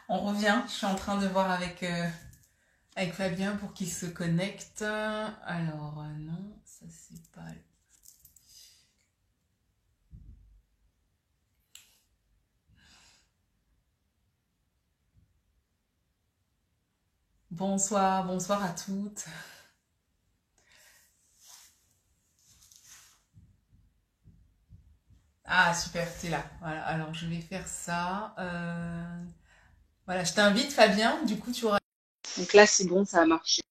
On revient. Je suis en train de voir avec Fabien pour qu'il se connecte. Alors, non, ça c'est pas. Bonsoir, bonsoir à toutes. Ah, super, t'es là. Voilà, alors je vais faire ça. Voilà, je t'invite, Fabien. Du coup, tu auras. Donc là, c'est bon, ça a marché.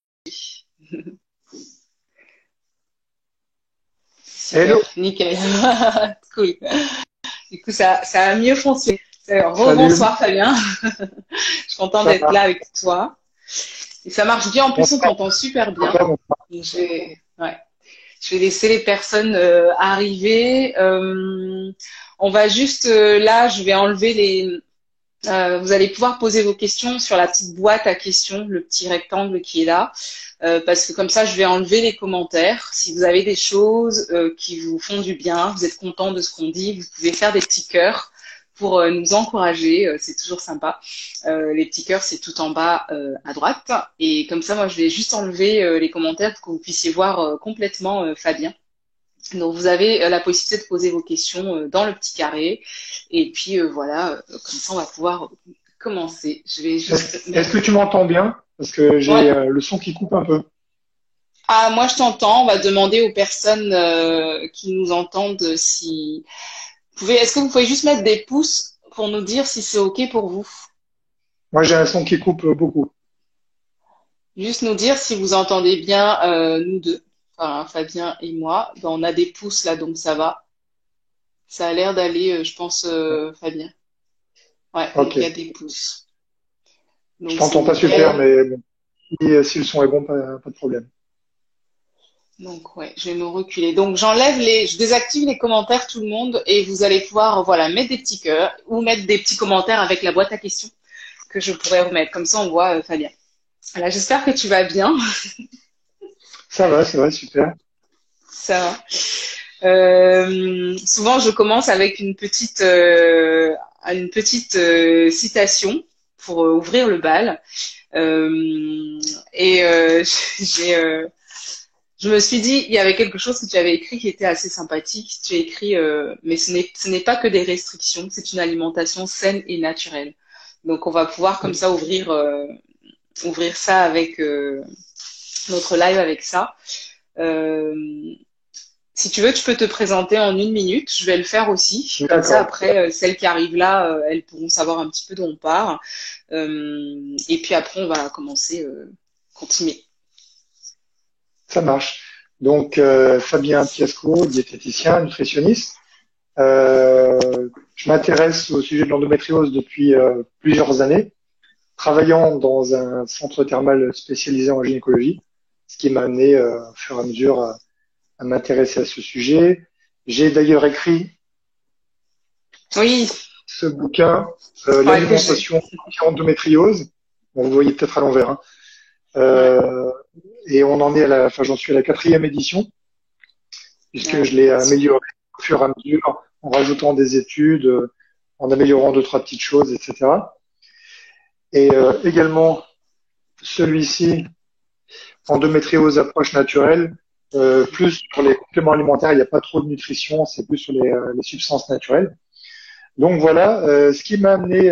Super, Hello, nickel. Cool. Du coup, ça a mieux fonctionné. salut, Rebonsoir Fabien. Je suis contente ça d'être va? là avec toi. Et ça marche bien. En plus, on Bonsoir, t'entend super bien. bonsoir, bonsoir. Donc, ouais, je vais laisser les personnes arriver. On va juste là, je vais enlever les. Vous allez pouvoir poser vos questions sur la petite boîte à questions, le petit rectangle qui est là, parce que comme ça, je vais enlever les commentaires. Si vous avez des choses qui vous font du bien, vous êtes content de ce qu'on dit, vous pouvez faire des petits cœurs pour nous encourager. C'est toujours sympa. Les petits cœurs, c'est tout en bas à droite. Et comme ça, moi, je vais juste enlever les commentaires pour que vous puissiez voir complètement Fabien. Donc, vous avez la possibilité de poser vos questions dans le petit carré. Et puis, voilà, comme ça, on va pouvoir commencer. Je vais juste Est-ce que mettre. tu m'entends bien? Parce que Ouais. j'ai le son qui coupe un peu. Ah, moi, je t'entends. On va demander aux personnes qui nous entendent si. Est-ce que vous pouvez juste mettre des pouces pour nous dire si c'est OK pour vous? Moi, j'ai un son qui coupe beaucoup. Juste nous dire si vous entendez bien nous deux, enfin, Fabien et moi. Ben, on a des pouces là, donc ça va. Ça a l'air d'aller, je pense, Fabien. Ouais, Ok, donc il y a des pouces. je Donc c'est t'entends pas super, nickel. mais bon, si le son est bon, pas de problème. Donc ouais, je vais me reculer. Donc je désactive les commentaires tout le monde et vous allez pouvoir voilà mettre des petits cœurs ou mettre des petits commentaires avec la boîte à questions que je pourrais remettre. Comme ça on voit Fabien. Voilà, j'espère que tu vas bien. Ça va, super. Ça va. Souvent je commence avec une petite citation pour ouvrir le bal. Et j'ai je me suis dit, il y avait quelque chose que tu avais écrit qui était assez sympathique. Tu as écrit, mais ce n'est pas que des restrictions, c'est une alimentation saine et naturelle. Donc, on va pouvoir comme ça ouvrir ça avec notre live avec ça. Euh, Si tu veux, tu peux te présenter en 1 minute. Je vais le faire aussi. Comme ça, D'accord, après, celles qui arrivent là, elles pourront savoir un petit peu d'où on part. Et puis après, on va commencer, continuer. ça marche. Donc, Fabien Fiasco, diététicien, nutritionniste. Je m'intéresse au sujet de l'endométriose depuis plusieurs années, travaillant dans un centre thermal spécialisé en gynécologie, ce qui m'a amené au fur et à mesure à m'intéresser à ce sujet. J'ai d'ailleurs écrit Oui, ce bouquin, ouais, que j'ai. L'alimentation anti-endométriose. Bon, vous voyez peut-être à l'envers, hein. Ouais, Euh, et on en est enfin, j'en suis à la quatrième édition, puisque ouais, je l'ai super. amélioré au fur et à mesure, en rajoutant des études, en améliorant deux, trois petites choses, etc. Et également, celui-ci, endométriose approche naturelle, plus sur les compléments alimentaires, il n'y a pas trop de nutrition, c'est plus sur les substances naturelles. Donc voilà, ce qui m'a amené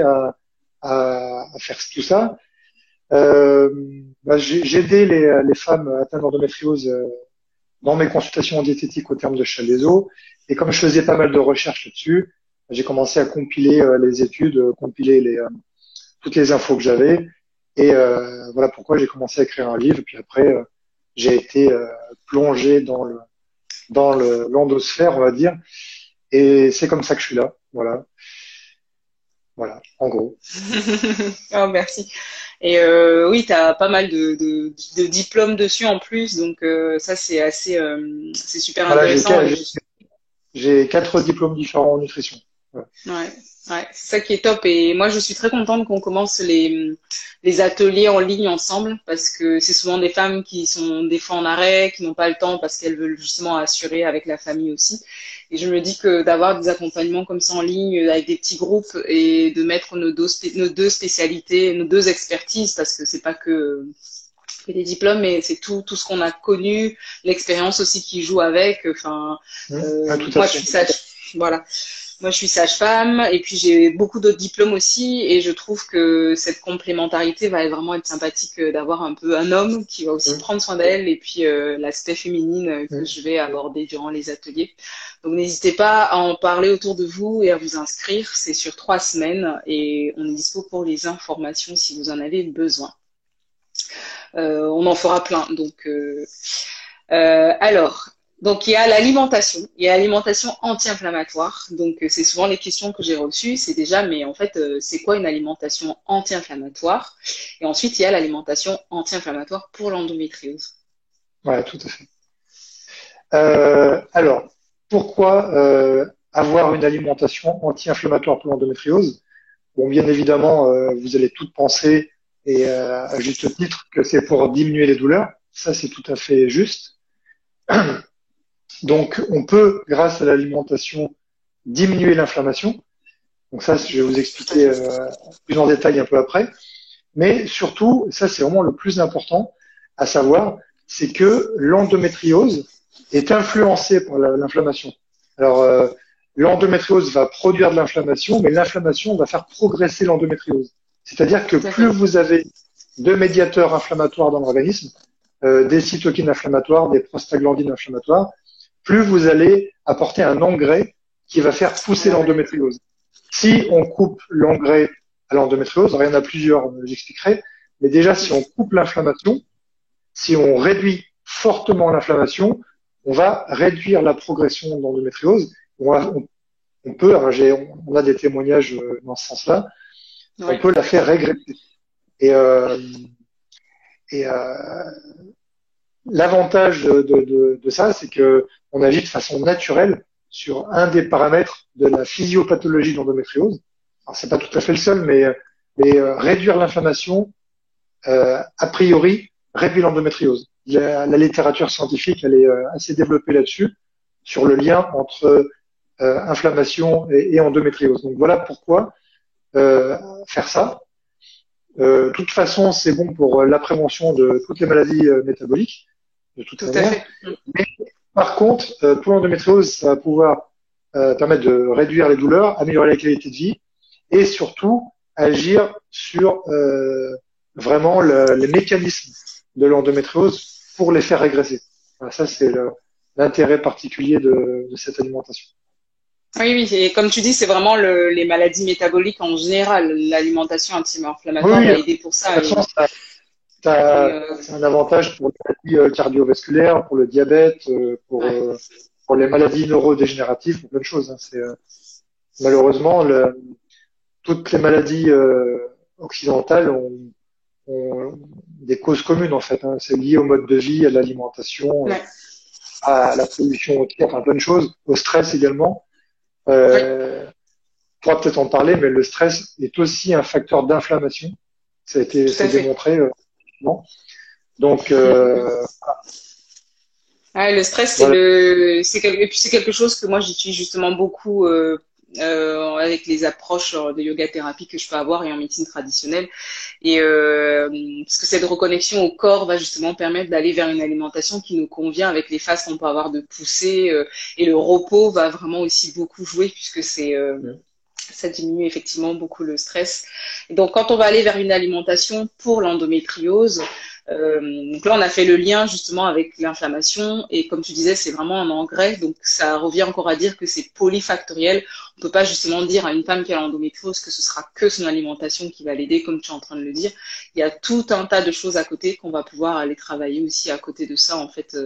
à faire tout ça. Euh, j'ai aidé les femmes atteintes d'endométriose dans mes consultations en diététique au terme de Châles des Eaux. Et comme je faisais pas mal de recherches là-dessus, j'ai commencé à compiler les études, compiler toutes les infos que j'avais. Et voilà pourquoi j'ai commencé à écrire un livre. Puis après, j'ai été plongé dans l'endosphère, on va dire. Et c'est comme ça que je suis là. Voilà, en gros. Oh, merci. Et oui, tu as pas mal de diplômes dessus en plus, donc ça c'est assez, c'est super Voilà, intéressant. j'ai quatre diplômes différents en nutrition. Voilà. Ouais. Ouais, c'est ça qui est top. Et moi, je suis très contente qu'on commence les ateliers en ligne ensemble parce que c'est souvent des femmes qui sont des fois en arrêt, qui n'ont pas le temps parce qu'elles veulent justement assurer avec la famille aussi. Et je me dis que d'avoir des accompagnements comme ça en ligne avec des petits groupes et de mettre nos deux spécialités, nos deux expertises, parce que c'est pas que des diplômes, mais c'est tout ce qu'on a connu, l'expérience aussi qui joue avec. Enfin, Tout à moi, je fait. suis sage, voilà. Moi, je suis sage-femme et puis j'ai beaucoup d'autres diplômes aussi et je trouve que cette complémentarité va vraiment être sympathique d'avoir un peu un homme qui va aussi prendre soin d'elle et puis l'aspect féminine que je vais aborder durant les ateliers. Donc, n'hésitez pas à en parler autour de vous et à vous inscrire. C'est sur 3 semaines et on est dispo pour les informations si vous en avez besoin. On en fera plein. Donc, alors, donc il y a l'alimentation, il y a l'alimentation anti-inflammatoire. Donc c'est souvent les questions que j'ai reçues, c'est déjà, mais en fait, c'est quoi une alimentation anti-inflammatoire? Et ensuite, il y a l'alimentation anti-inflammatoire pour l'endométriose. Ouais, tout à fait. Alors, pourquoi avoir une alimentation anti-inflammatoire pour l'endométriose? Bon, bien évidemment, vous allez toutes penser, et à juste titre, que c'est pour diminuer les douleurs. Ça, c'est tout à fait juste. Donc, on peut, grâce à l'alimentation, diminuer l'inflammation. Donc ça, je vais vous expliquer plus en détail un peu après. Mais surtout, ça c'est vraiment le plus important à savoir, c'est que l'endométriose est influencée par l'inflammation. Alors, l'endométriose va produire de l'inflammation, mais l'inflammation va faire progresser l'endométriose. C'est-à-dire que plus vous avez de médiateurs inflammatoires dans l'organisme, des cytokines inflammatoires, des prostaglandines inflammatoires, plus vous allez apporter un engrais qui va faire pousser l'endométriose. Si on coupe l'engrais à l'endométriose, alors il y en a plusieurs, j'expliquerai, mais déjà si on coupe l'inflammation, si on réduit fortement l'inflammation, on va réduire la progression de l'endométriose. On peut, alors on a des témoignages dans ce sens-là, on peut la faire régresser. Et l'avantage de ça, c'est que on agit de façon naturelle sur un des paramètres de la physiopathologie de l'endométriose. Alors c'est pas tout à fait le seul, mais réduire l'inflammation, a priori, réduit l'endométriose. La littérature scientifique, elle est assez développée là-dessus, sur le lien entre inflammation et endométriose. Donc voilà pourquoi faire ça. De toute façon, c'est bon pour la prévention de toutes les maladies métaboliques, de toute manière. Mais par contre, pour l'endométriose, ça va pouvoir permettre de réduire les douleurs, améliorer la qualité de vie et surtout agir sur vraiment les mécanismes de l'endométriose pour les faire régresser. Voilà, ça, c'est l'intérêt particulier de cette alimentation. Oui, oui, et comme tu dis, c'est vraiment les maladies métaboliques en général. L'alimentation anti-inflammatoire va aider pour ça. De toute façon, c'est un avantage pour les maladies cardiovasculaires, pour le diabète, pour les maladies neurodégénératives, pour plein de choses. Hein. C'est malheureusement toutes les maladies occidentales ont des causes communes en fait. Hein. C'est lié au mode de vie, à l'alimentation, à la pollution aussi, enfin plein de choses, au stress également. On pourra peut-être en parler, mais le stress est aussi un facteur d'inflammation. Ça a été démontré. Donc, le stress, c'est quelque chose que moi j'utilise justement beaucoup avec les approches de yoga thérapie que je peux avoir et en médecine traditionnelle. Et parce que cette reconnexion au corps va justement permettre d'aller vers une alimentation qui nous convient avec les phases qu'on peut avoir de poussée. Et le repos va vraiment aussi beaucoup jouer puisque ça diminue effectivement beaucoup le stress. Et donc, quand on va aller vers une alimentation pour l'endométriose, donc là, on a fait le lien justement avec l'inflammation et comme tu disais, c'est vraiment un engrais. Donc, ça revient encore à dire que c'est polyfactoriel. On peut pas justement dire à une femme qui a l'endométriose que ce sera que son alimentation qui va l'aider, comme tu es en train de le dire. Il y a tout un tas de choses à côté qu'on va pouvoir aller travailler aussi à côté de ça, en fait.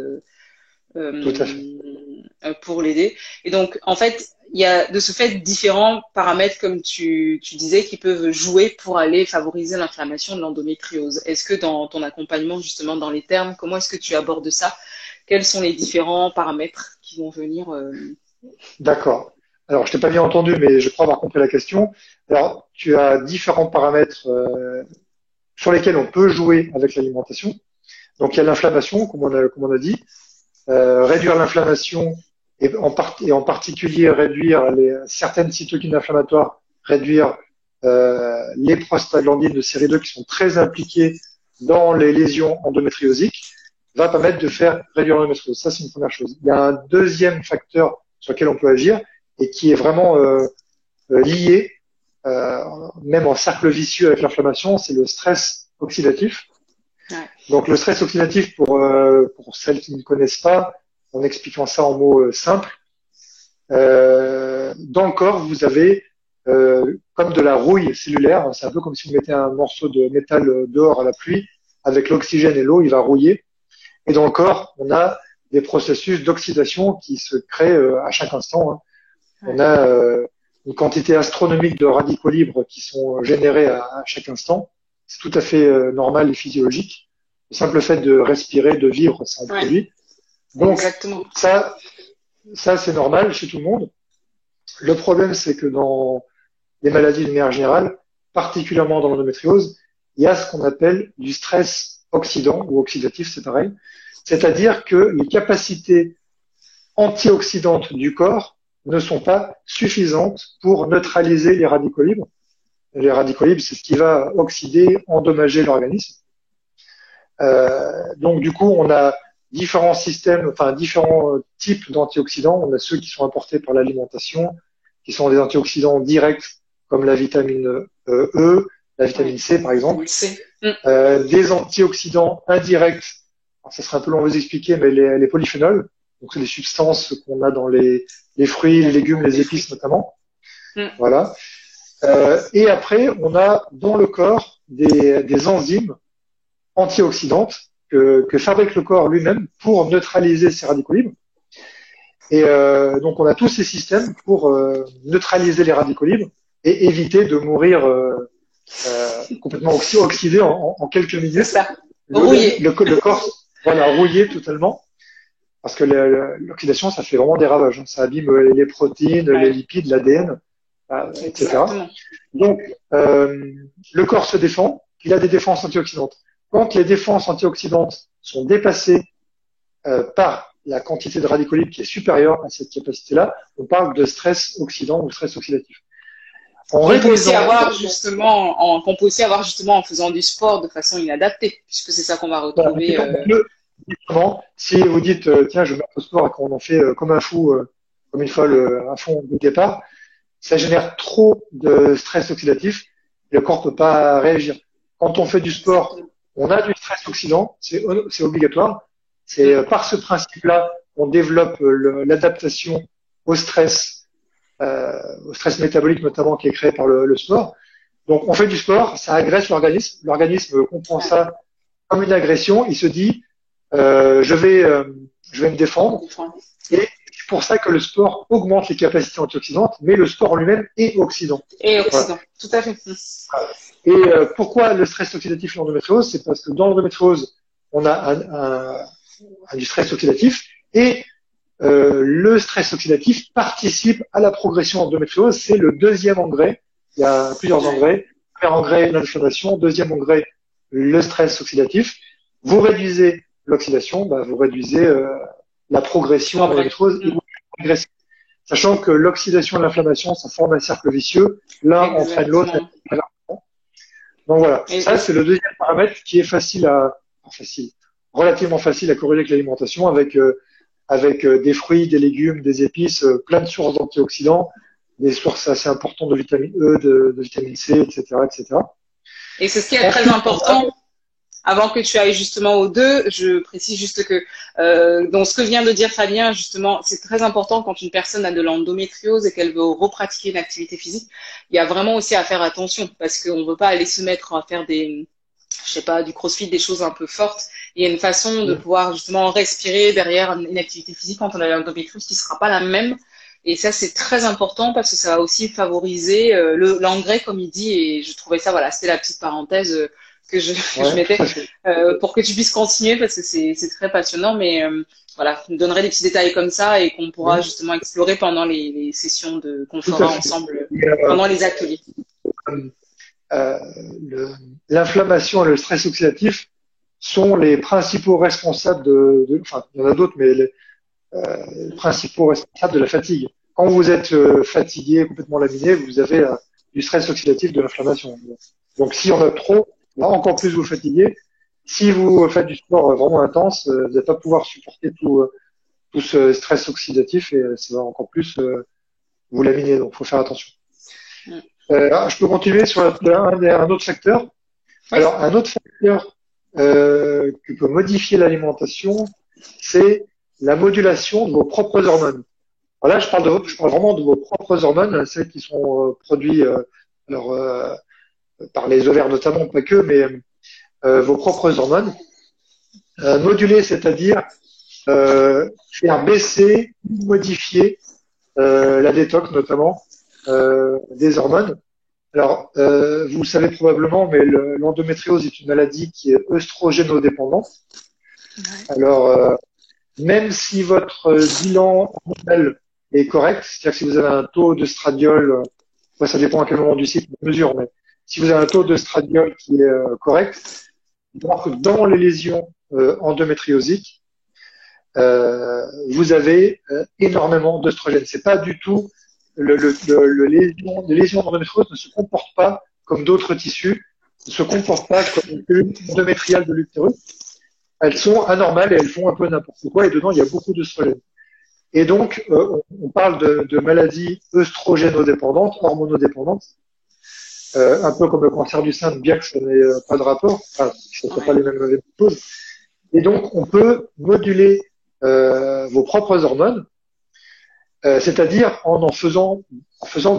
Tout à fait. Pour l'aider. Et donc, en fait, il y a de ce fait différents paramètres, comme tu disais, qui peuvent jouer pour aller favoriser l'inflammation de l'endométriose. Est-ce que dans ton accompagnement, justement, dans les termes, comment est-ce que tu abordes ça? Quels sont les différents paramètres qui vont venir D'accord. alors je t'ai pas bien entendu, mais je crois avoir compris la question. Alors, tu as différents paramètres sur lesquels on peut jouer avec l'alimentation. Donc, il y a l'inflammation, comme on a dit. Réduire l'inflammation et en particulier réduire certaines cytokines inflammatoires, réduire les prostaglandines de série 2 qui sont très impliquées dans les lésions endométriosiques, va permettre de faire réduire l'endométriose. Ça, c'est une première chose. Il y a un deuxième facteur sur lequel on peut agir et qui est vraiment lié, même en cercle vicieux avec l'inflammation, c'est le stress oxydatif. Ouais. Donc le stress oxydatif, pour celles qui ne connaissent pas, en expliquant ça en mots simples, dans le corps, vous avez comme de la rouille cellulaire. C'est un peu comme si vous mettez un morceau de métal dehors à la pluie. Avec l'oxygène et l'eau, il va rouiller. Et dans le corps, on a des processus d'oxydation qui se créent à chaque instant. Hein. Ouais. On a une quantité astronomique de radicaux libres qui sont générés à chaque instant. C'est tout à fait normal et physiologique. Le simple fait de respirer, de vivre, ça en produit. Donc, exactement. Ça c'est normal chez tout le monde. Le problème, c'est que dans les maladies de manière générale, particulièrement dans l'endométriose, il y a ce qu'on appelle du stress oxydant ou oxydatif, c'est pareil. C'est-à-dire que les capacités antioxydantes du corps ne sont pas suffisantes pour neutraliser les radicaux libres. Les radicaux libres, c'est ce qui va oxyder, endommager l'organisme. Donc, du coup, on a différents systèmes, enfin différents types d'antioxydants. On a ceux qui sont apportés par l'alimentation, qui sont des antioxydants directs, comme la vitamine E, la vitamine C, par exemple. Des antioxydants indirects. Alors, ça serait un peu long à vous expliquer, mais les polyphénols. Donc, c'est des substances qu'on a dans les fruits, les légumes, les épices notamment. Voilà. Et après, on a dans le corps des enzymes antioxydantes que fabrique le corps lui-même pour neutraliser ces radicaux libres. Et donc, on a tous ces systèmes pour neutraliser les radicaux libres et éviter de mourir complètement oxydé en quelques minutes. Le corps, voilà, rouillé totalement. Parce que l'oxydation, ça fait vraiment des ravages. Ça abîme les protéines, les lipides, l'ADN, etc. Exactement. Donc, le corps se défend. Il a des défenses antioxydantes. Quand les défenses antioxydantes sont dépassées par la quantité de radicaux libres qui est supérieure à cette capacité-là, on parle de stress oxydant ou stress oxydatif. Qu'on peut aussi avoir justement en faisant du sport de façon inadaptée, puisque c'est ça qu'on va retrouver. Si vous dites tiens, je vais au sport et qu'on en fait comme un fou, comme une folle à fond au départ, ça génère trop de stress oxydatif et le corps peut pas réagir. Quand on fait du sport, on a du stress oxydant, c'est obligatoire. C'est par ce principe-là qu'on développe l'adaptation au stress métabolique notamment qui est créé par le sport. Donc on fait du sport, ça agresse l'organisme. L'organisme comprend ça comme une agression. Il se dit je vais me défendre. Et c'est pour ça que le sport augmente les capacités antioxydantes, mais le sport en lui-même est oxydant. Et oxydant, voilà. Tout à fait. Et pourquoi le stress oxydatif et l'endométriose? C'est parce que dans l'endométriose, on a du stress oxydatif et le stress oxydatif participe à la progression endométriose. C'est le deuxième engrais. Il y a plusieurs engrais. Premier engrais, l'inflammation. Deuxième engrais, le stress oxydatif. Vous réduisez l'oxydation, vous réduisez la progression endométriose et vous progressez. Sachant que l'oxydation et l'inflammation, ça forme un cercle vicieux. L'un entraîne l'autre. Donc voilà. Ça, c'est le deuxième paramètre qui est relativement facile à corréler avec l'alimentation, avec des fruits, des légumes, des épices, plein de sources d'antioxydants, des sources assez importantes de vitamine E, de vitamine C, etc., etc. Et c'est ce qui est très important. Avant que tu ailles justement aux deux, je précise juste que dans ce que vient de dire Fabien, justement, c'est très important quand une personne a de l'endométriose et qu'elle veut repratiquer une activité physique. Il y a vraiment aussi à faire attention parce qu'on ne veut pas aller se mettre à faire du crossfit, des choses un peu fortes. Il y a une façon de pouvoir justement respirer derrière une activité physique quand on a l'endométriose qui ne sera pas la même. Et ça, c'est très important parce que ça va aussi favoriser l'engrais, comme il dit. Et je trouvais ça, voilà, c'était la petite parenthèse que je Ouais, mettais tout à fait. pour que tu puisses continuer parce que c'est très passionnant. Mais voilà, tu me donnerais des petits détails comme ça et qu'on pourra Oui, justement explorer pendant les sessions qu'on tout à fera fait. ensemble Et, pendant les ateliers. euh, le- l'inflammation et le stress oxydatif sont les principaux responsables enfin, il y en a d'autres, mais les principaux responsables de la fatigue. Quand vous êtes fatigué, complètement laminé, vous avez du stress oxydatif, de l'inflammation. Donc, si on a trop, là, encore plus vous fatiguez. Si vous faites du sport vraiment intense, vous n'allez pas pouvoir supporter tout ce stress oxydatif et ça va encore plus vous laminer. Donc, faut faire attention. Mm. Je peux continuer sur un autre facteur. Oui. Alors, un autre facteur qui peut modifier l'alimentation, c'est la modulation de vos propres hormones. Alors là, je parle vraiment de vos propres hormones, celles qui sont produites alors, par les ovaires notamment, pas que, mais vos propres hormones. Moduler, c'est-à-dire faire baisser, modifier la détox notamment des hormones. Alors, vous le savez probablement, mais l'endométriose est une maladie qui est œstrogénodépendante. Alors, même si votre bilan hormonal est correct, c'est-à-dire que si vous avez un taux de stradiol, ça dépend à quel moment du cycle on mesure, mais si vous avez un taux de stradiol qui est correct, donc dans les lésions endométriosiques, vous avez énormément d'œstrogènes. C'est pas du tout les lésions endométrioses ne se comportent pas comme d'autres tissus, ne se comportent pas comme une cellule endométriale de l'utérus. Elles sont anormales et elles font un peu n'importe quoi et dedans il y a beaucoup d'œstrogènes. Et donc on parle de maladies œstrogénodépendantes, hormonodépendantes, un peu comme le cancer du sein, bien que ça n'ait pas de rapport, enfin, ce ne sont pas les mêmes choses. Et donc on peut moduler vos propres hormones, c'est-à-dire en faisant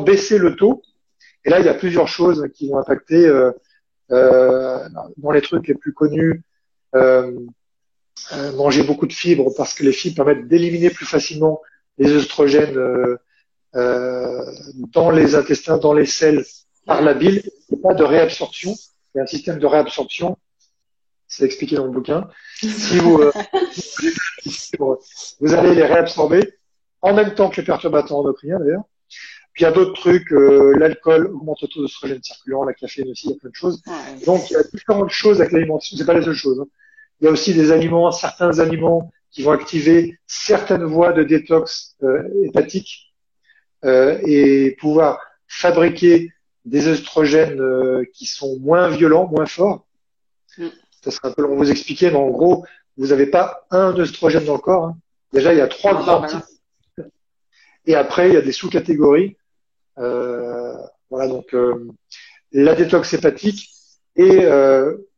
baisser le taux. Et là, il y a plusieurs choses qui vont impacter. Dans les trucs les plus connus, euh, manger beaucoup de fibres parce que les fibres permettent d'éliminer plus facilement les œstrogènes dans les intestins, dans les selles, par la bile. Il n'y a pas de réabsorption. Il y a un système de réabsorption. C'est expliqué dans le bouquin. Si vous allez les réabsorber en même temps que les perturbateurs endocriniens d'ailleurs. Puis il y a d'autres trucs, l'alcool augmente le taux d'œstrogène circulant, la caféine aussi, il y a plein de choses. Ouais. Donc il y a différentes choses avec l'alimentation, c'est pas les seules choses. Hein. Il y a aussi des aliments, certains aliments qui vont activer certaines voies de détox hépatique et pouvoir fabriquer des œstrogènes qui sont moins violents, moins forts. Mm. Ça serait un peu long de vous expliquer, mais en gros, vous n'avez pas un œstrogène dans le corps. Hein. Déjà, il y a trois grands types. Et après, il y a des sous-catégories. Voilà, donc la détox hépatique est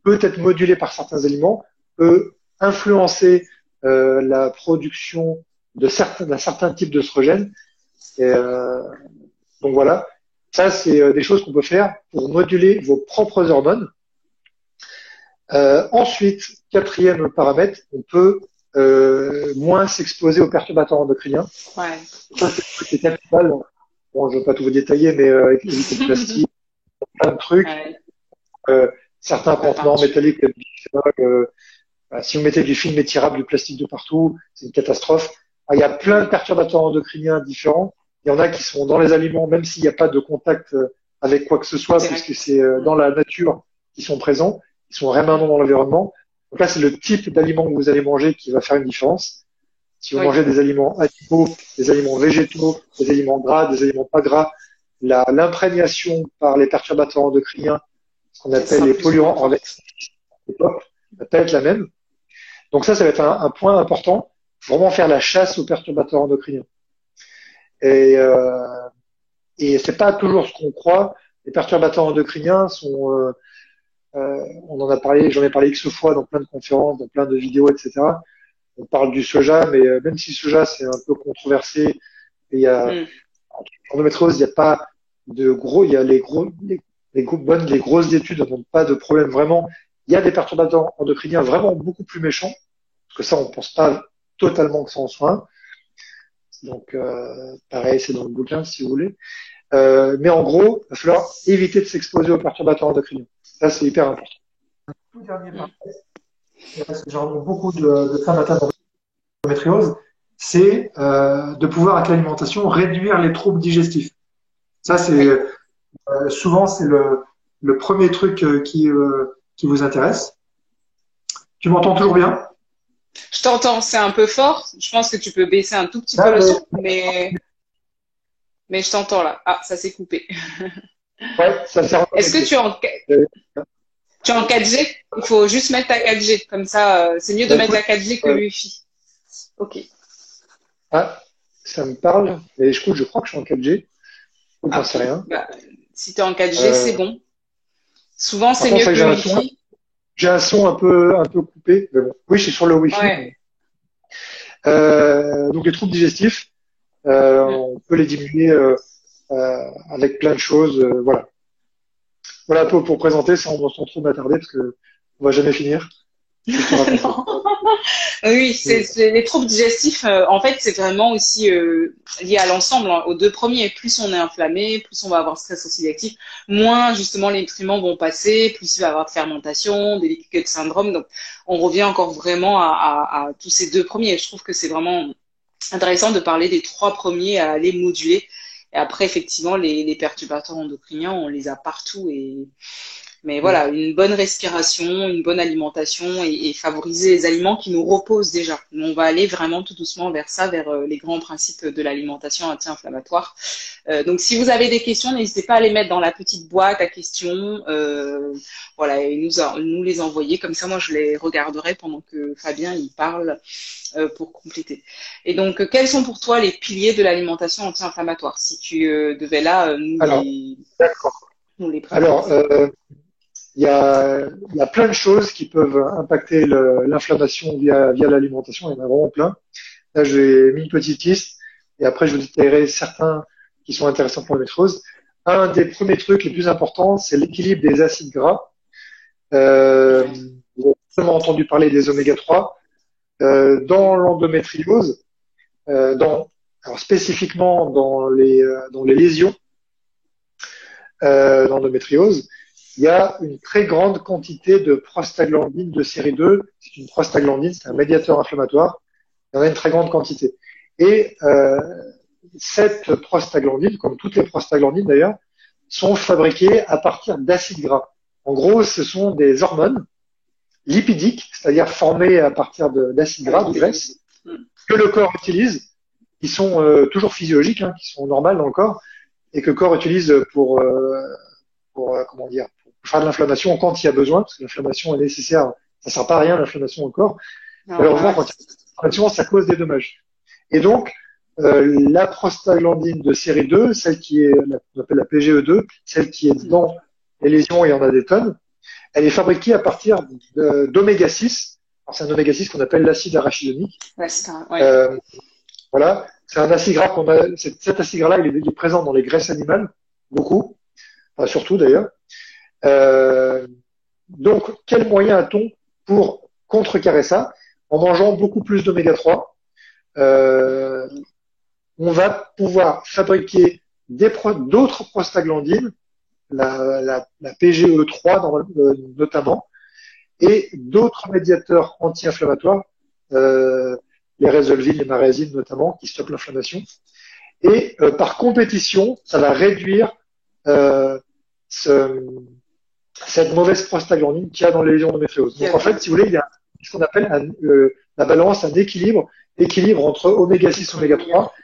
peut être modulée par certains aliments, peut influencer la production d'un certain type d'œstrogène. Donc voilà, ça c'est des choses qu'on peut faire pour moduler vos propres hormones. Ensuite, quatrième paramètre, on peut moins s'exposer aux perturbateurs endocriniens. Ouais. Ça, c'est capital. Bon, je ne vais pas tout vous détailler, mais éviter le plastique, plein de trucs. Ouais. Certains contenants métalliques, si vous mettez du film étirable, du plastique de partout, c'est une catastrophe. Il y a plein de perturbateurs endocriniens différents. Il y en a qui sont dans les aliments, même s'il n'y a pas de contact avec quoi que ce soit, puisque c'est dans la nature qu'ils sont présents, ils sont rémanents dans l'environnement. Donc là, c'est le type d'aliment que vous allez manger qui va faire une différence. Si vous mangez des aliments animaux, des aliments végétaux, des aliments gras, des aliments pas gras, l'imprégnation par les perturbateurs endocriniens, ce qu'on appelle les polluants en va pas être la même. Donc ça va être un point important. Vraiment faire la chasse aux perturbateurs endocriniens. Et c'est pas toujours ce qu'on croit. Les perturbateurs endocriniens sont, on en a parlé, j'en ai parlé X fois dans plein de conférences, dans plein de vidéos, etc. On parle du soja, mais même si le soja c'est un peu controversé, et il y a en endométriose, il n'y a pas de gros, il y a les grosses études ne montrent pas de problème vraiment. Il y a des perturbateurs endocriniens vraiment beaucoup plus méchants, parce que ça on pense pas totalement que ça en soit un. Donc pareil, c'est dans le bouquin si vous voulez. Mais en gros, il va falloir éviter de s'exposer aux perturbateurs endocriniens. Ça c'est hyper important. tout dernier paramètre, et parce que j'en ai beaucoup de femmes atteintes d'endométriose, c'est de pouvoir avec l'alimentation réduire les troubles digestifs. Ça, c'est souvent c'est le premier truc qui vous intéresse. Tu m'entends toujours bien? Je t'entends, c'est un peu fort. Je pense que tu peux baisser un tout petit peu le son, mais je t'entends là. Ah, ça s'est coupé. Ouais, ça sert. Est-ce que tu es en 4G? Il faut juste mettre ta 4G. Comme ça, c'est mieux de mettre la 4G que le Wi-Fi. Ok. Ah, ça me parle. Et écoute, je crois que je suis en 4G. J'en sais rien. Bah, si tu es en 4G, c'est bon. Souvent, c'est mieux que le Wi-Fi. J'ai un son un peu coupé, mais bon. Oui, je suis sur le Wi-Fi. Ouais. Donc les troubles digestifs, on peut les diminuer avec plein de choses. Voilà. Voilà pour présenter sans trop m'attarder parce que on va jamais finir. Non. Oui, c'est les troubles digestifs. En fait, c'est vraiment aussi lié à l'ensemble, hein, aux deux premiers. Plus on est inflammé, plus on va avoir stress oxydatif, moins justement les nutriments vont passer, plus il va y avoir de fermentation, des leaky gut syndrome. Donc, on revient encore vraiment à tous ces deux premiers. Je trouve que c'est vraiment intéressant de parler des trois premiers à les moduler. Et après, effectivement, les perturbateurs endocriniens, on les a partout. Mais voilà, une bonne respiration, une bonne alimentation et favoriser les aliments qui nous reposent déjà. On va aller vraiment tout doucement vers ça, vers les grands principes de l'alimentation anti-inflammatoire. Donc, si vous avez des questions, n'hésitez pas à les mettre dans la petite boîte à questions. Voilà, et nous les envoyer. Comme ça, moi, je les regarderai pendant que Fabien il parle pour compléter. Et donc, quels sont pour toi les piliers de l'alimentation anti-inflammatoire? Si tu devais là nous les présenter. Alors, il y a plein de choses qui peuvent impacter l'inflammation via l'alimentation. Il y en a vraiment plein. Là, j'ai mis une petite liste et après, je vous détaillerai certains qui sont intéressants pour l'endométriose. Un des premiers trucs les plus importants, c'est l'équilibre des acides gras. Vous avez sûrement entendu parler des oméga 3. Dans l'endométriose, alors spécifiquement dans les lésions d'endométriose, il y a une très grande quantité de prostaglandine de série 2. C'est une prostaglandine, c'est un médiateur inflammatoire. Il y en a une très grande quantité. Et cette prostaglandine, comme toutes les prostaglandines d'ailleurs, sont fabriquées à partir d'acides gras. En gros, ce sont des hormones lipidiques, c'est-à-dire formées à partir d'acides gras, de graisse, que le corps utilise, qui sont toujours physiologiques, hein, qui sont normales dans le corps, et que le corps utilise pour faire de l'inflammation quand il y a besoin, parce que l'inflammation est nécessaire. Ça sert pas à rien l'inflammation au corps. Malheureusement, quand il y a l'inflammation, ça cause des dommages. Et donc, la prostaglandine de série 2, celle qui est, on appelle la PGE2, celle qui est dans les lésions, il y en a des tonnes, elle est fabriquée à partir d'oméga 6. Alors, c'est un oméga 6 qu'on appelle l'acide arachidonique. Ouais, ouais. Voilà. C'est un acide gras cet acide gras-là, il est présent dans les graisses animales, beaucoup. Enfin, surtout d'ailleurs. Donc, quel moyen a-t-on pour contrecarrer ça? En mangeant beaucoup plus d'oméga 3, on va pouvoir fabriquer d'autres prostaglandines, la PGE3 notamment, et d'autres médiateurs anti-inflammatoires, les résolvines, les marézines notamment, qui stoppent l'inflammation. Et par compétition, ça va réduire cette mauvaise prostaglandine qu'il y a dans les lésions d'endométriose. Donc en fait, si vous voulez, il y a ce qu'on appelle la balance, un équilibre entre oméga 6 et oméga 3,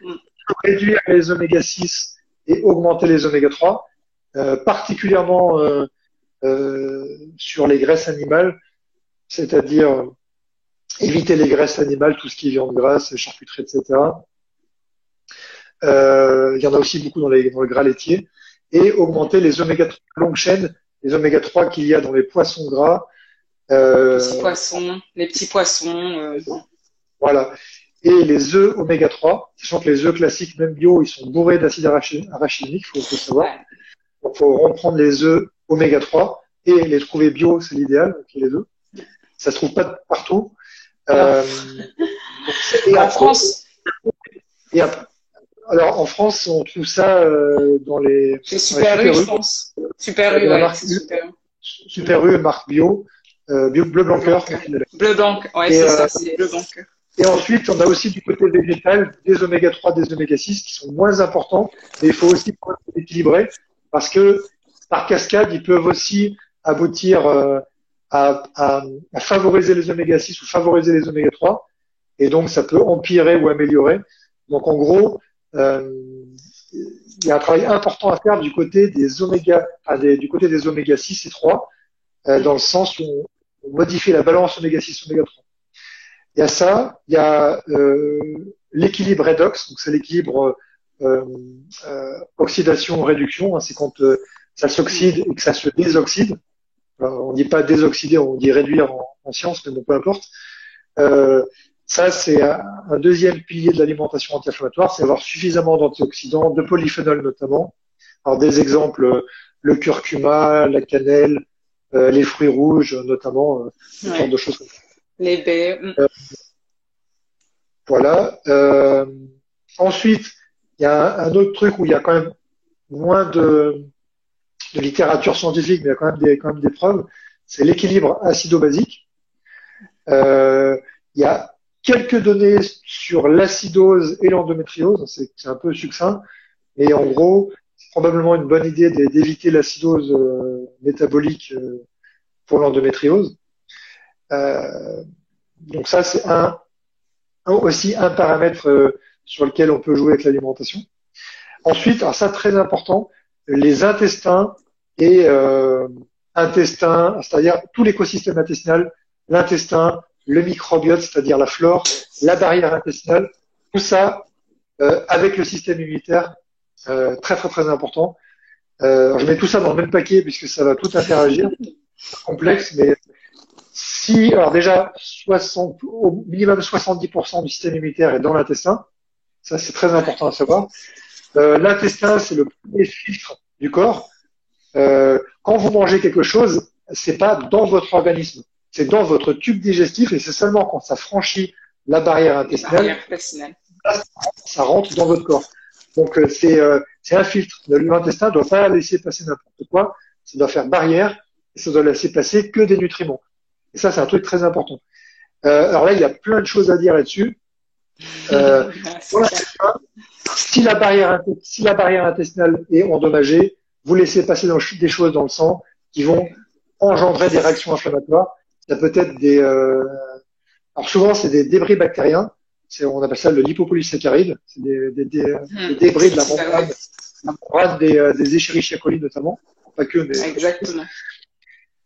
réduire les oméga 6 et augmenter les oméga 3, particulièrement sur les graisses animales, c'est-à-dire éviter les graisses animales, tout ce qui est viande grasse, charcuterie, etc. Il y en a aussi beaucoup dans le gras laitier, et augmenter les oméga 3 longue chaîne, les oméga 3 qu'il y a dans les poissons gras. Les petits poissons. Voilà. Et les œufs oméga 3, sachant que les œufs classiques, même bio, ils sont bourrés d'acide arachidonique, il faut savoir. Ouais. Donc, il faut reprendre les œufs oméga 3 et les trouver bio, c'est l'idéal, les œufs. Ça se trouve pas partout. En France. Alors, en France, on trouve ça dans les. C'est Super U, je pense. Super U, ouais. Super U, marque bio. bleu blanc cœur. Bleu blanc, ouais, c'est ça, c'est bleu blanc cœur. Et ensuite, on a aussi du côté végétal des oméga 3, des oméga 6 qui sont moins importants, mais il faut aussi équilibrer parce que par cascade, ils peuvent aussi aboutir à favoriser les oméga 6 ou favoriser les oméga 3, et donc ça peut empirer ou améliorer. Donc en gros, il y a un travail important à faire du côté des oméga, du côté des oméga 6 et 3, dans le sens où on modifie la balance oméga 6 oméga 3. Il y a ça, il y a l'équilibre redox, donc c'est l'équilibre oxydation-réduction, hein, c'est quand ça s'oxyde et que ça se désoxyde. Alors, on dit pas désoxyder, on dit réduire en science, mais bon, peu importe. Ça, c'est un deuxième pilier de l'alimentation anti-inflammatoire, c'est avoir suffisamment d'antioxydants, de polyphénols notamment. Alors des exemples, le curcuma, la cannelle, les fruits rouges notamment, ce genre de choses comme ça. Les baies. Voilà. Ensuite, il y a un autre truc où il y a quand même moins de littérature scientifique, mais il y a quand même des preuves, c'est l'équilibre acido-basique. Il y a quelques données sur l'acidose et l'endométriose, c'est un peu succinct, mais en gros, c'est probablement une bonne idée d'éviter l'acidose métabolique pour l'endométriose. Donc ça, c'est aussi un paramètre sur lequel on peut jouer avec l'alimentation. Ensuite, alors ça, très important, les intestins et intestins, c'est-à-dire tout l'écosystème intestinal, l'intestin, le microbiote, c'est-à-dire la flore, la barrière intestinale, tout ça avec le système immunitaire, très très très important. Je mets tout ça dans le même paquet puisque ça va tout interagir, complexe, mais si, alors déjà, au minimum 70% du système immunitaire est dans l'intestin, ça c'est très important à savoir. L'intestin, c'est le premier filtre du corps. Quand vous mangez quelque chose, c'est pas dans votre organisme, c'est dans votre tube digestif et c'est seulement quand ça franchit la barrière intestinale, ça rentre dans votre corps. Donc c'est un filtre. L'intestin ne doit pas laisser passer n'importe quoi, ça doit faire barrière et ça doit laisser passer que des nutriments. Et ça, c'est un truc très important. Alors là, il y a plein de choses à dire là-dessus. Pour l'intestin, si la barrière intestinale est endommagée, vous laissez passer des choses dans le sang qui vont engendrer des réactions inflammatoires. Ça peut être alors souvent c'est des débris bactériens. On appelle ça le lipopolysaccharide. C'est des débris de la membrane des Escherichia coli notamment. Pas que, mais exactement.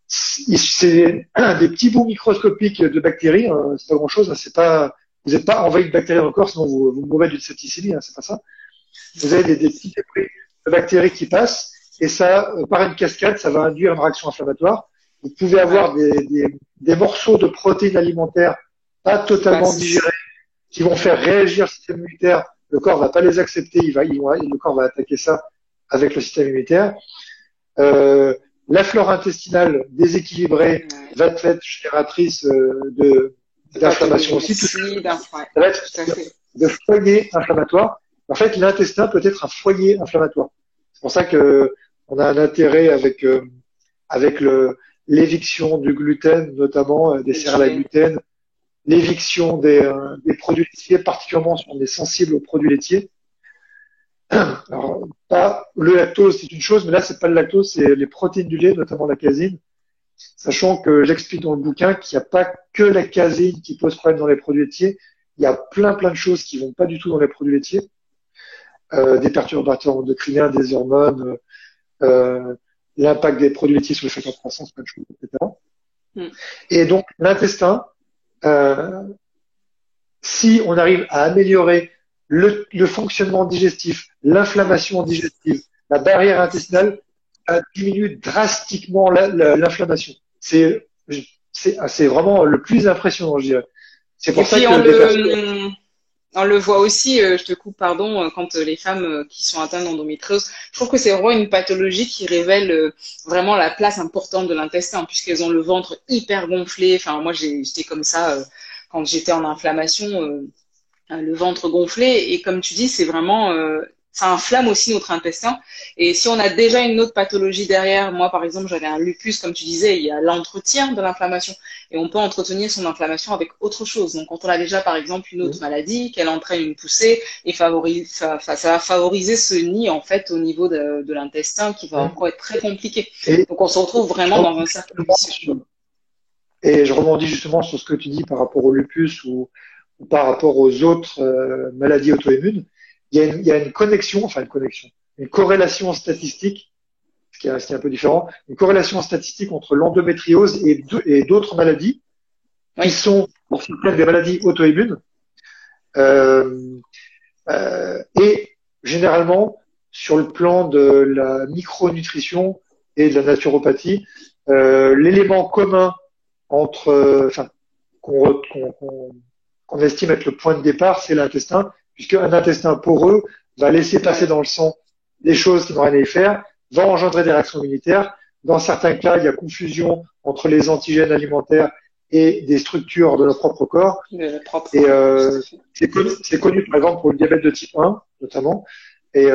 C'est des petits bouts microscopiques de bactéries. C'est pas grand-chose. Vous n'êtes pas envahi de bactéries dans le corps, sinon vous mourrez d'une septicémie. C'est pas ça. Vous avez des petits débris de bactéries qui passent. Et ça, par une cascade, ça va induire une réaction inflammatoire. Vous pouvez avoir des morceaux de protéines alimentaires pas totalement digérés, qui vont faire réagir le système immunitaire. Le corps va pas les accepter, le corps va attaquer ça avec le système immunitaire. La flore intestinale déséquilibrée va être génératrice d'inflammation aussi. Ça va être de foyer inflammatoire. En fait, l'intestin peut être un foyer inflammatoire. C'est pour ça que on a un intérêt avec l'éviction du gluten, notamment des céréales à gluten, l'éviction des produits laitiers, particulièrement si on est sensible aux produits laitiers. Alors, le lactose, c'est une chose, mais là, c'est pas le lactose, c'est les protéines du lait, notamment la caséine. Sachant que j'explique dans le bouquin qu'il n'y a pas que la caséine qui pose problème dans les produits laitiers. Il y a plein de choses qui vont pas du tout dans les produits laitiers. Des perturbateurs endocriniens, des hormones, l'impact des produits laitiers sur les facteurs de croissance, plein de choses, etc. Et donc, l'intestin, si on arrive à améliorer le fonctionnement digestif, l'inflammation digestive, la barrière intestinale, ça diminue drastiquement l'inflammation. C'est vraiment le plus impressionnant, je dirais. C'est pour ça que on le voit aussi, je te coupe, pardon, quand les femmes qui sont atteintes d'endométriose, je trouve que c'est vraiment une pathologie qui révèle vraiment la place importante de l'intestin, puisqu'elles ont le ventre hyper gonflé. Enfin, moi, j'étais comme ça quand j'étais en inflammation, le ventre gonflé. Et comme tu dis, c'est vraiment ça inflamme aussi notre intestin. Et si on a déjà une autre pathologie derrière, moi par exemple j'avais un lupus, comme tu disais, il y a l'entretien de l'inflammation et on peut entretenir son inflammation avec autre chose. Donc quand on a déjà par exemple une autre maladie, qu'elle entraîne une poussée et ça va favoriser ce nid en fait au niveau de l'intestin qui va encore être très compliqué. Donc on se retrouve vraiment dans un cercle vicieux. Et je rebondis justement sur ce que tu dis par rapport au lupus ou par rapport aux autres maladies auto-immunes. Il y a une connexion, une corrélation statistique, ce qui est un peu différent, une corrélation statistique entre l'endométriose et d'autres maladies qui sont pour certaines des maladies auto-immunes et généralement sur le plan de la micronutrition et de la naturopathie, l'élément commun entre, qu'on estime être le point de départ, c'est l'intestin, puisque un intestin poreux va laisser passer dans le sang des choses qui n'ont rien à y faire, va engendrer des réactions immunitaires. Dans certains cas, il y a confusion entre les antigènes alimentaires et des structures de notre propre corps. Et c'est connu, par exemple, pour le diabète de type 1, notamment. Et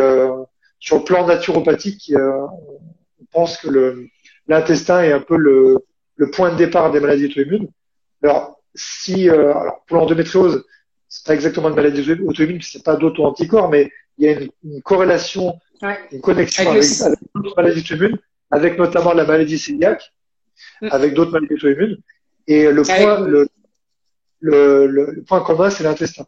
sur le plan naturopathique, on pense que l'intestin est un peu le point de départ des maladies auto-immunes. Alors, alors pour l'endométriose, c'est pas exactement une maladie auto-immune, c'est pas d'auto-anticorps, mais il y a une corrélation, une connexion avec d'autres maladies auto-immunes, avec notamment la maladie cœliaque, avec d'autres maladies auto-immunes. Et le point commun, c'est l'intestin.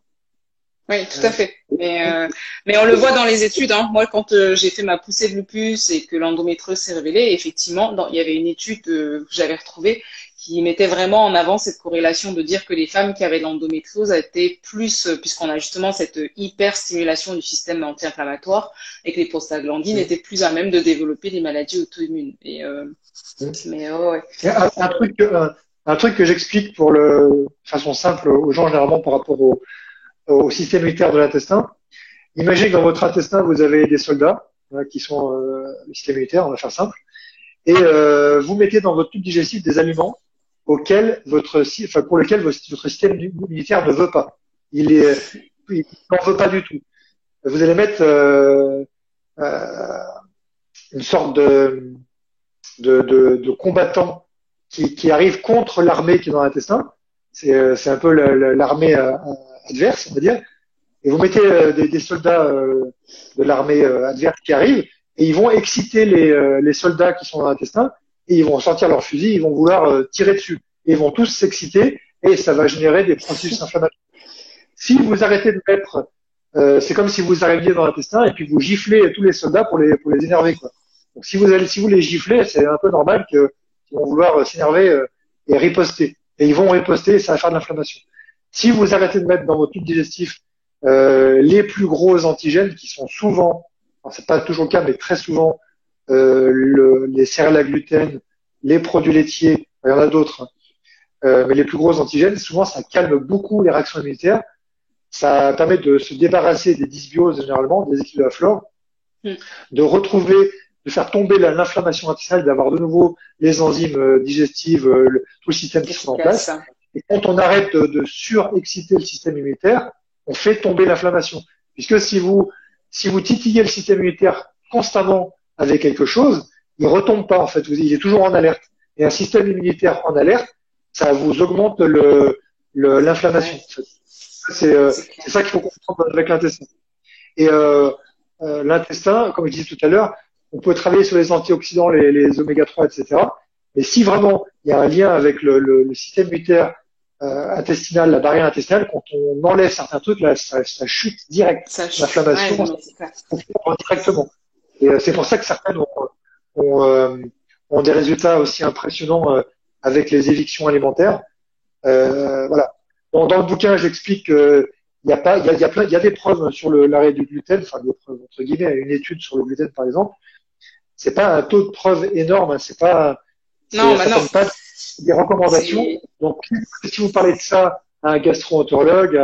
Oui, tout à fait. Mais on le voit dans les études. Hein. Moi, quand j'ai fait ma poussée de lupus et que l'endométriose s'est révélée, effectivement, il y avait une étude que j'avais retrouvée qui mettait vraiment en avant cette corrélation de dire que les femmes qui avaient de l'endométriose étaient plus, puisqu'on a justement cette hyperstimulation du système anti-inflammatoire, et que les prostaglandines étaient plus à même de développer des maladies auto-immunes. Un truc que j'explique de façon simple aux gens généralement par rapport au système immunitaire de l'intestin. Imaginez que dans votre intestin, vous avez des soldats qui sont le système immunitaire, on va faire simple, et vous mettez dans votre tube digestif des aliments pour lesquels votre système immunitaire ne veut pas. Il n'en veut pas du tout. Vous allez mettre une sorte de combattant qui arrive contre l'armée qui est dans l'intestin. C'est un peu l'armée adverse, on va dire. Et vous mettez des soldats de l'armée adverse qui arrivent et ils vont exciter les soldats qui sont dans l'intestin et ils vont sortir leurs fusils, ils vont vouloir tirer dessus. Et ils vont tous s'exciter et ça va générer des processus inflammatoires. Si vous arrêtez de mettre, c'est comme si vous arriviez dans l'intestin et puis vous giflez tous les soldats pour les énerver, quoi. Donc si vous les giflez, c'est un peu normal qu'ils vont vouloir s'énerver et riposter. Et ils vont riposter et ça va faire de l'inflammation. Si vous arrêtez de mettre dans votre tube digestif les plus gros antigènes qui sont souvent, alors c'est pas toujours le cas, mais très souvent les céréales à gluten, les produits laitiers, il y en a d'autres, mais les plus gros antigènes, souvent ça calme beaucoup les réactions immunitaires, ça permet de se débarrasser des dysbioses généralement, des équilibres de la flore, de faire tomber l'inflammation intestinale, d'avoir de nouveau les enzymes digestives, tout le système qui sont en place. Et quand on arrête de surexciter le système immunitaire, on fait tomber l'inflammation. Puisque si vous titillez le système immunitaire constamment avec quelque chose, il retombe pas en fait. Il est toujours en alerte. Et un système immunitaire en alerte, ça vous augmente l'inflammation. En fait. C'est ça qu'il faut comprendre avec l'intestin. Et l'intestin, comme je disais tout à l'heure, on peut travailler sur les antioxydants, les oméga 3, etc. Mais si vraiment il y a un lien avec le système immunitaire intestinal, la barrière intestinale, quand on enlève certains trucs, là, ça chute direct. L'inflammation, directement. Et c'est pour ça que certaines ont des résultats aussi impressionnants avec les évictions alimentaires. Voilà. Dans le bouquin, j'explique qu'il y a des preuves sur l'arrêt du gluten, enfin des preuves entre guillemets, une étude sur le gluten par exemple. C'est pas un taux de preuve énorme, hein, c'est pas des recommandations. Donc, si vous parlez de ça à un gastro-entérologue,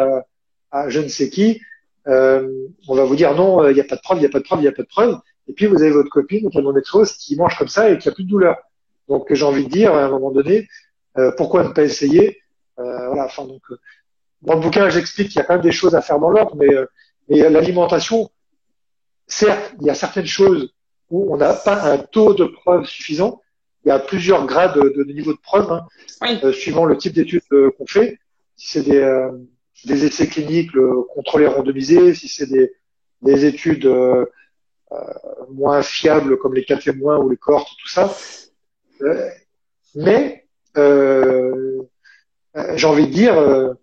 à je ne sais qui, on va vous dire non, il n'y a pas de preuve, il n'y a pas de preuve, il n'y a pas de preuve. Et puis, vous avez votre copine qui a l'endométriose qui mange comme ça et qui a plus de douleur. Donc, j'ai envie de dire, à un moment donné, pourquoi ne pas essayer voilà. Enfin, donc, dans le bouquin, j'explique qu'il y a quand même des choses à faire dans l'ordre, mais l'alimentation, certes, il y a certaines choses où on n'a pas un taux de preuve suffisant. Il y a plusieurs grades de niveau de preuve, hein, Oui. suivant le type d'études qu'on fait. Si c'est des essais cliniques contrôlés randomisés, si c'est des études moins fiables comme les cas témoins ou les cohortes, tout ça. Mais j'ai envie de dire,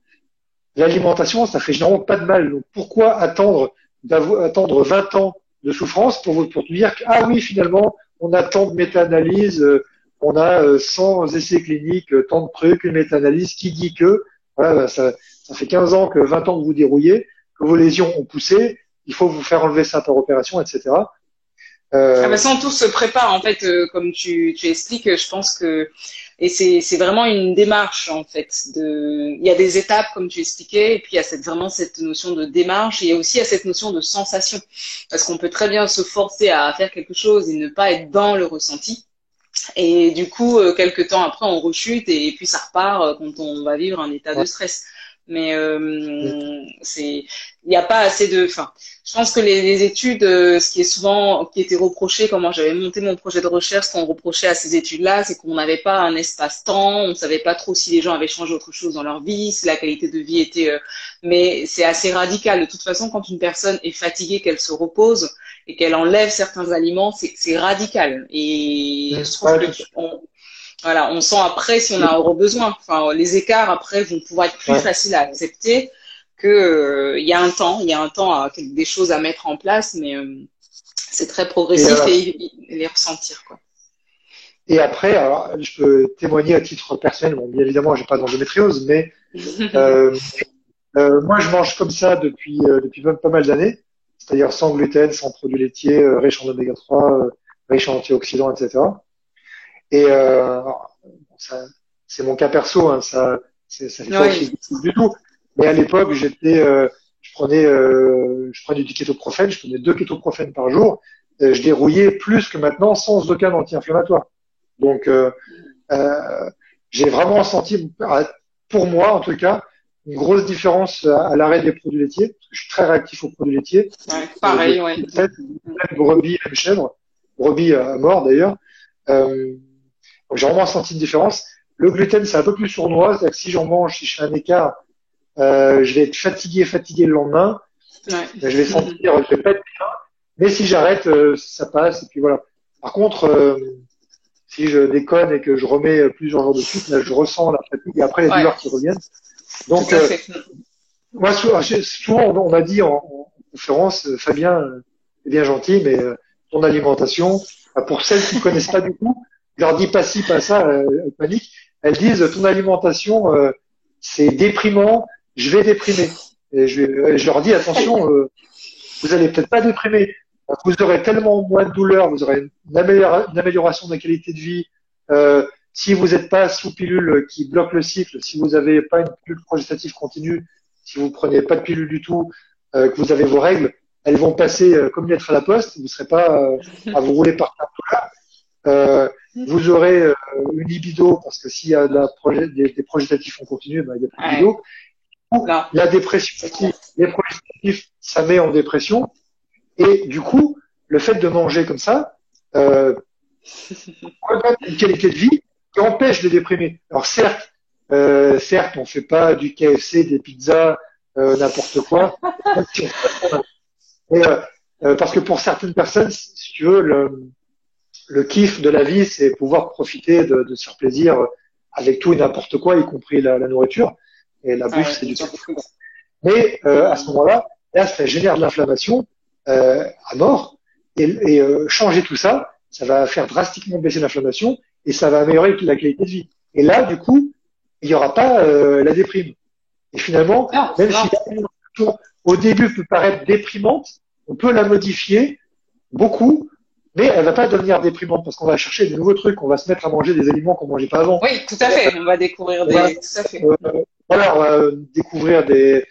l'alimentation, ça fait généralement pas de mal. Donc pourquoi attendre 20 ans de souffrance pour te dire que ah oui, finalement, on a tant de méta-analyses, on a 100 essais cliniques, tant de trucs, une méta-analyse qui dit que voilà, ça fait 15 ans 20 ans que vous dérouillez, que vos lésions ont poussé, il faut vous faire enlever ça par opération, etc. Ça, on tous se prépare en fait, comme tu expliques. Je pense que et c'est vraiment une démarche en fait. Il y a des étapes comme tu expliquais, et puis il y a vraiment cette notion de démarche, et il y a aussi cette notion de sensation, parce qu'on peut très bien se forcer à faire quelque chose et ne pas être dans le ressenti. Et du coup, quelques temps après, on rechute et puis ça repart quand on va vivre un état de stress. Mais il n'y a pas assez de. Enfin, je pense que les études, ce qui était reproché quand moi j'avais monté mon projet de recherche, ce qu'on reprochait à ces études-là, c'est qu'on n'avait pas un espace-temps, on ne savait pas trop si les gens avaient changé autre chose dans leur vie, si la qualité de vie était. Mais c'est assez radical. De toute façon, quand une personne est fatiguée, qu'elle se repose et qu'elle enlève certains aliments, c'est radical. Et je trouve que on sent après si on a besoin. Enfin, les écarts après vont pouvoir être plus faciles à accepter que il y a un temps à des choses à mettre en place, mais c'est très progressif et les ressentir quoi. Et après, alors, je peux témoigner à titre personnel. Bon, bien évidemment, j'ai pas d'endométriose, mais moi, je mange comme ça depuis même pas mal d'années, c'est-à-dire sans gluten, sans produits laitiers, riche en oméga 3, riche en antioxydants, etc. Et ça, c'est mon cas perso, hein, ça fait pas du tout. Mais à l'époque, je prenais du kétoprophène, je prenais 2 kétoprophènes par jour. Je dérouillais plus que maintenant sans aucun anti-inflammatoire. Donc, j'ai vraiment senti, pour moi en tout cas, une grosse différence à l'arrêt des produits laitiers, parce que je suis très réactif aux produits laitiers. Ouais, pareil, ouais. Même brebis, même chèvre, brebis à mort d'ailleurs. Donc j'ai vraiment senti une différence. Le gluten, c'est un peu plus sournois, c'est-à-dire que si j'en mange, si je fais un écart, je vais être fatigué le lendemain. Ouais. Je vais sentir, je vais pas être bien. Mais si j'arrête, ça passe. Et puis voilà. Par contre, si je déconne et que je remets plusieurs jours de suite, là, je ressens la fatigue et après les douleurs qui reviennent. Donc, moi, souvent, on m'a dit en conférence, Fabien, c'est bien gentil, mais ton alimentation, pour celles qui ne connaissent pas du tout, je leur dis pas ci, pas ça, elles paniquent. Elles disent, ton alimentation, c'est déprimant, je vais déprimer. Et je leur dis, attention, vous allez peut-être pas déprimer. Vous aurez tellement moins de douleur, vous aurez une amélioration de la qualité de vie. Si vous n'êtes pas sous pilule qui bloque le cycle, si vous n'avez pas une pilule progestative continue, si vous prenez pas de pilule du tout, que vous avez vos règles, elles vont passer comme une lettre à la poste. Vous ne serez pas à vous rouler par terre. Vous aurez une libido parce que s'il y a des progestatifs en continu, ben, il y a plus de libido. La dépression aussi, les progestatifs, ça met en dépression. Et du coup, le fait de manger comme ça, redonne une qualité de vie qui empêche de déprimer. Alors certes, on fait pas du KFC, des pizzas, n'importe quoi. Parce que pour certaines personnes, si tu veux, le kiff de la vie, c'est pouvoir profiter de se faire plaisir avec tout et n'importe quoi, y compris la nourriture. Et la bouffe, c'est du tout. Mais à ce moment-là, ça génère de l'inflammation à mort. Et changer tout ça, ça va faire drastiquement baisser l'inflammation et ça va améliorer la qualité de vie. Et là, du coup, il n'y aura pas la déprime. Et finalement, même si l'alimentation au début peut paraître déprimante, on peut la modifier beaucoup, mais elle va pas devenir déprimante parce qu'on va chercher des nouveaux trucs, on va se mettre à manger des aliments qu'on mangeait pas avant. Oui, tout à fait. On va découvrir tout à fait. Voilà, on va découvrir des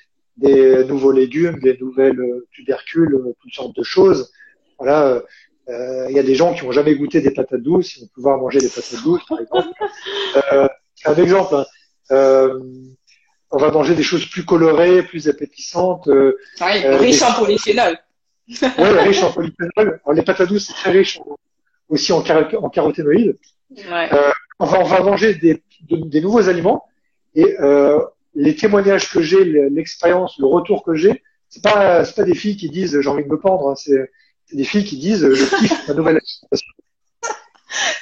nouveaux légumes, des nouvelles tubercules, toutes sortes de choses. Voilà, il y a des gens qui ont jamais goûté des patates douces, ils vont pouvoir manger des patates douces, par exemple. C'est un exemple. On va manger des choses plus colorées, plus appétissantes. Riche en polyphénol. Ouais, riche en polyphénol. Alors, les patates douces, c'est très riche aussi en caroténoïdes. Ouais. On va manger des nouveaux aliments et les témoignages que j'ai, l'expérience, le retour que j'ai, c'est pas des filles qui disent j'ai envie de me pendre, hein, c'est des filles qui disent je kiffe ma nouvelle alimentation.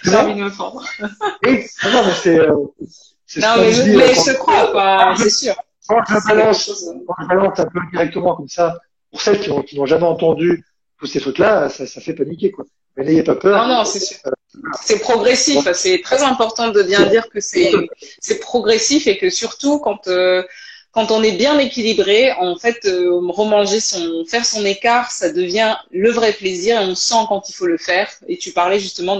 J'ai envie de me fendre. Et non, mais c'est ce Non, qu'on mais, dit mais je te crois, quoi, c'est sûr. quand je C'est quelque balance, chose. quand je balance un peu directement comme ça, pour celles qui n'ont jamais entendu tous ces trucs-là, ça fait paniquer, quoi. Mais n'ayez pas Non, peur. non, c'est sûr. C'est progressif. C'est très important de bien dire que c'est progressif et que surtout quand on est bien équilibré, en fait, faire son écart, ça devient le vrai plaisir et on sent quand il faut le faire. Et tu parlais justement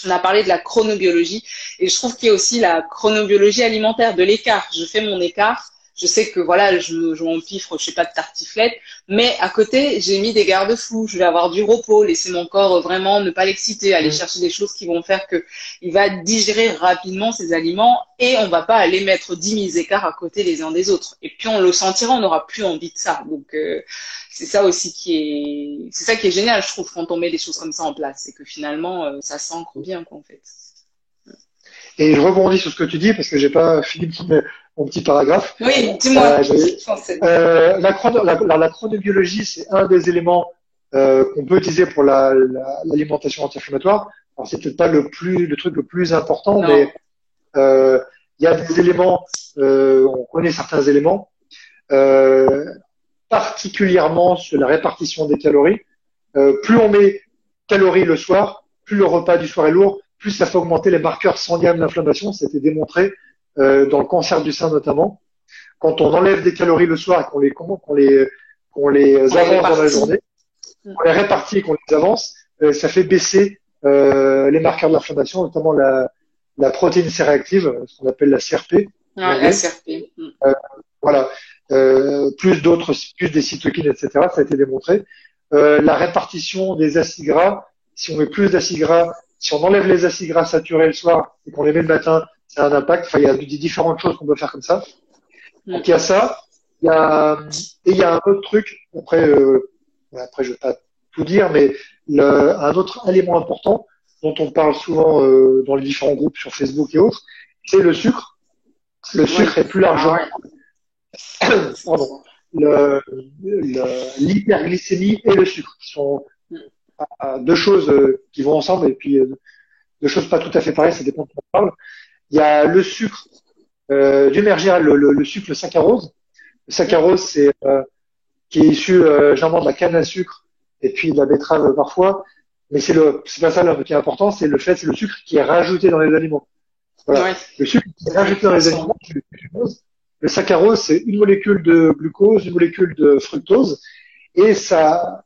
on a parlé de la chronobiologie et je trouve qu'il y a aussi la chronobiologie alimentaire de l'écart. Je fais mon écart. Je sais que voilà, je m'empiffre, je sais pas de tartiflette, mais à côté, j'ai mis des garde-fous. Je vais avoir du repos, laisser mon corps vraiment ne pas l'exciter, aller chercher des choses qui vont faire que il va digérer rapidement ces aliments et on va pas aller mettre 10 000 écarts à côté les uns des autres. Et puis on le sentira, on n'aura plus envie de ça. Donc c'est ça aussi c'est ça qui est génial, je trouve, quand on met des choses comme ça en place, c'est que finalement ça s'ancre bien, quoi, en fait. Et je rebondis sur ce que tu dis parce que j'ai pas fini mon petit paragraphe. Oui, dis-moi. La chronobiologie, c'est un des éléments qu'on peut utiliser pour l'alimentation anti-inflammatoire. Alors c'est peut-être pas le truc le plus important, Non. mais il y a des éléments, on connaît certains éléments, particulièrement sur la répartition des calories. Plus on met calories le soir, plus le repas du soir est lourd, plus ça fait augmenter les marqueurs sanguins de l'inflammation. Ça a été démontré dans le cancer du sein notamment. Quand on enlève des calories le soir et qu'on les avance dans la journée, qu'on les répartit et qu'on les avance, ça fait baisser les marqueurs de l'inflammation, notamment la protéine C-réactive, ce qu'on appelle la CRP. La CRP. Voilà. Plus des cytokines, etc. Ça a été démontré. La répartition des acides gras, si on met plus d'acides gras, si on enlève les acides gras saturés le soir et qu'on les met le matin, ça a un impact. Enfin, il y a différentes choses qu'on peut faire comme ça. Donc il y a ça, il y a un autre truc. Après, je vais pas tout dire, mais un autre élément important dont on parle souvent dans les différents groupes sur Facebook et autres, c'est le sucre. Le sucre est plus largement, pardon, l'hyperglycémie et le sucre, qui sont deux choses qui vont ensemble et puis deux choses pas tout à fait pareilles, ça dépend de quoi on parle. Il y a le sucre d'une manière générale, le sucre, le saccharose. Le saccharose, c'est qui est issu généralement de la canne à sucre et puis de la betterave parfois, mais c'est pas ça qui est important, c'est le sucre qui est rajouté dans les aliments. Voilà. Ouais. Le sucre qui est rajouté dans les aliments, c'est le glucose. Le saccharose, c'est une molécule de glucose, une molécule de fructose, et ça,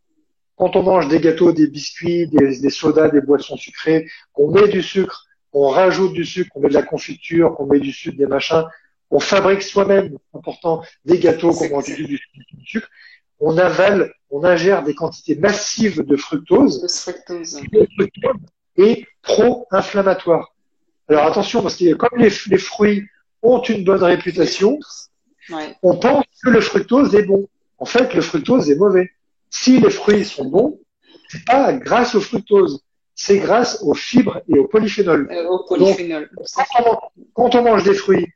quand on mange des gâteaux, des biscuits, des sodas, des boissons sucrées, qu'on met du sucre, on rajoute du sucre, on met de la confiture, qu'on met du sucre, des machins, on fabrique soi-même, important, des gâteaux, qu'on mange du sucre, on avale, on ingère des quantités massives de fructose. Et pro-inflammatoire. Alors attention, parce que comme les fruits ont une bonne réputation, on pense que le fructose est bon. En fait, le fructose est mauvais. Si les fruits sont bons, c'est pas grâce au fructose, c'est grâce aux fibres et aux polyphénols. Donc, quand on mange des fruits,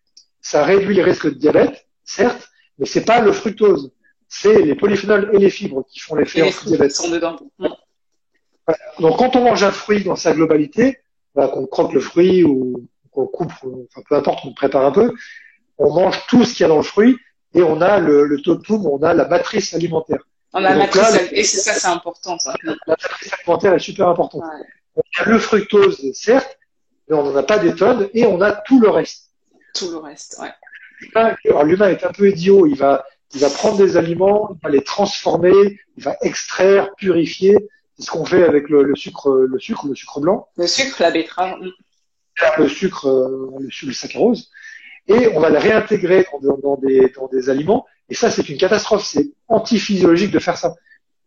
ça réduit les risques de diabète, certes, mais c'est pas le fructose. C'est les polyphénols et les fibres qui font l'effet anti-diabète. Sont dedans. Donc, quand on mange un fruit dans sa globalité, qu'on croque le fruit ou qu'on coupe, enfin, peu importe, on prépare un peu, on mange tout ce qu'il y a dans le fruit et on a le totum, on a la matrice alimentaire. On a la matrice, et c'est ça, c'est important, ça. La matrice alimentaire est super importante. Ouais. On a le fructose, certes, mais on n'en a pas des tonnes et on a tout le reste. Tout le reste, ouais. Alors, l'humain est un peu idiot, il va prendre des aliments, il va les transformer, il va extraire, purifier. C'est ce qu'on fait avec le sucre blanc. Le sucre, la betterave. Le saccharose. Et on va le réintégrer dans des aliments. Et ça, c'est une catastrophe. C'est antiphysiologique de faire ça.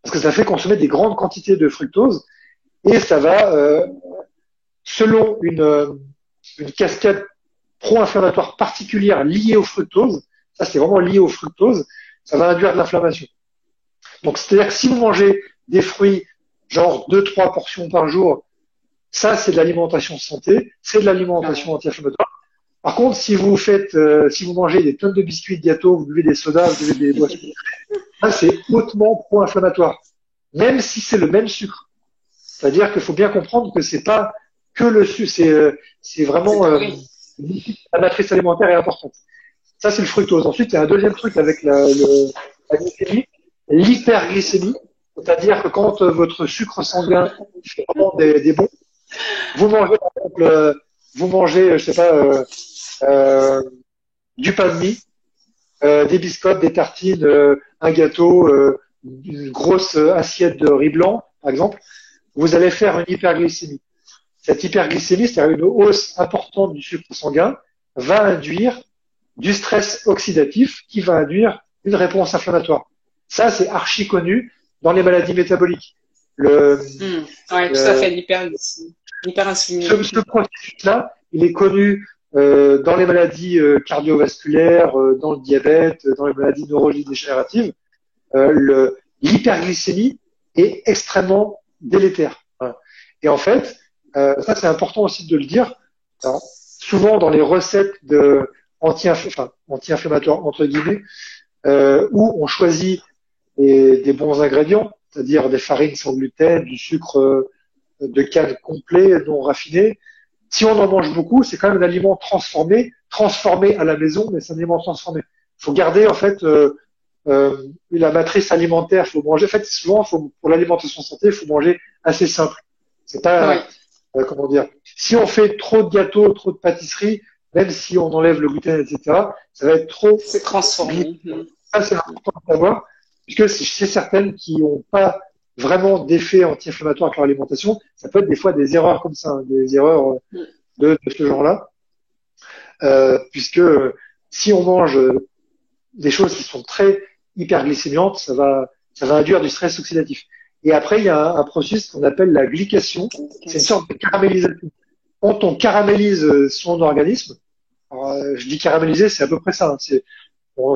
Parce que ça fait consommer des grandes quantités de fructose. Et ça va, selon une cascade pro-inflammatoire particulière liée au fructose, ça c'est vraiment lié au fructose, ça va induire de l'inflammation. Donc, c'est-à-dire que si vous mangez des fruits, genre 2-3 portions par jour, ça, c'est de l'alimentation santé, c'est de l'alimentation anti-inflammatoire. Par contre, si vous mangez des tonnes de biscuits, de gâteaux, vous buvez des sodas, vous buvez des boissons, ça, c'est hautement pro-inflammatoire. Même si c'est le même sucre. C'est-à-dire qu'il faut bien comprendre que c'est pas que le sucre, c'est vraiment, la matrice alimentaire est importante. Ça, c'est le fructose. Ensuite, il y a un deuxième truc avec la glycémie, l'hyperglycémie. C'est-à-dire que quand votre sucre sanguin fait vraiment des bons, vous mangez, par exemple, je sais pas, du pain de mie, des biscottes, des tartines, un gâteau, une grosse assiette de riz blanc, par exemple, vous allez faire une hyperglycémie. Cette hyperglycémie, c'est-à-dire une hausse importante du sucre sanguin, va induire du stress oxydatif qui va induire une réponse inflammatoire. Ça, c'est archi connu dans les maladies métaboliques. Oui, tout à fait, l'hyperinsulinie. Ce processus-là, il est connu dans les maladies cardiovasculaires, dans le diabète, dans les maladies neurodégénératives. L'hyperglycémie est extrêmement délétère. Voilà. Et en fait, ça c'est important aussi de le dire. Alors, souvent dans les recettes de anti-inflammatoires entre guillemets, où on choisit des bons ingrédients, c'est-à-dire des farines sans gluten, du sucre de canne complet, non raffiné. Si on en mange beaucoup, c'est quand même un aliment transformé à la maison, mais c'est un aliment transformé. Il faut garder en fait la matrice alimentaire. Il faut manger. En fait, souvent, pour l'alimentation santé, il faut manger assez simple. C'est pas comment dire. Si on fait trop de gâteaux, trop de pâtisseries, même si on enlève le gluten, etc., ça va être trop. C'est transformé. Ça, c'est important de savoir, puisque c'est certaines qui n'ont pas vraiment d'effet anti-inflammatoire avec leur alimentation. Ça peut être des fois des erreurs comme ça, des erreurs de ce genre-là, puisque si on mange des choses qui sont très hyperglycémiantes, ça va induire du stress oxydatif. Et après, il y a un processus qu'on appelle la glycation. C'est une sorte de caramélisation. Quand on caramélise son organisme, alors, je dis caraméliser, c'est à peu près ça. Hein,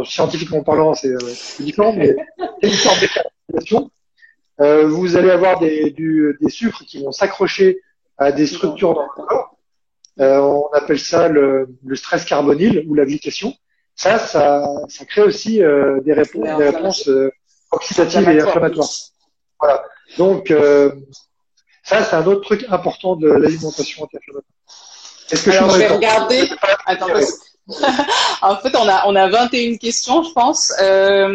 scientifiquement parlant, c'est différent, mais c'est une sorte de caramélisation. Vous allez avoir des sucres qui vont s'accrocher à des structures dans le corps. On appelle ça le stress carbonyle ou la glycation. Ça crée aussi des réponses oxydatives et inflammatoires. Voilà. Donc ça, c'est un autre truc important de l'alimentation anti-inflammatoire. Est-ce que alors, je vais regarder. Attends, en fait, on a 21 questions, je pense. Ah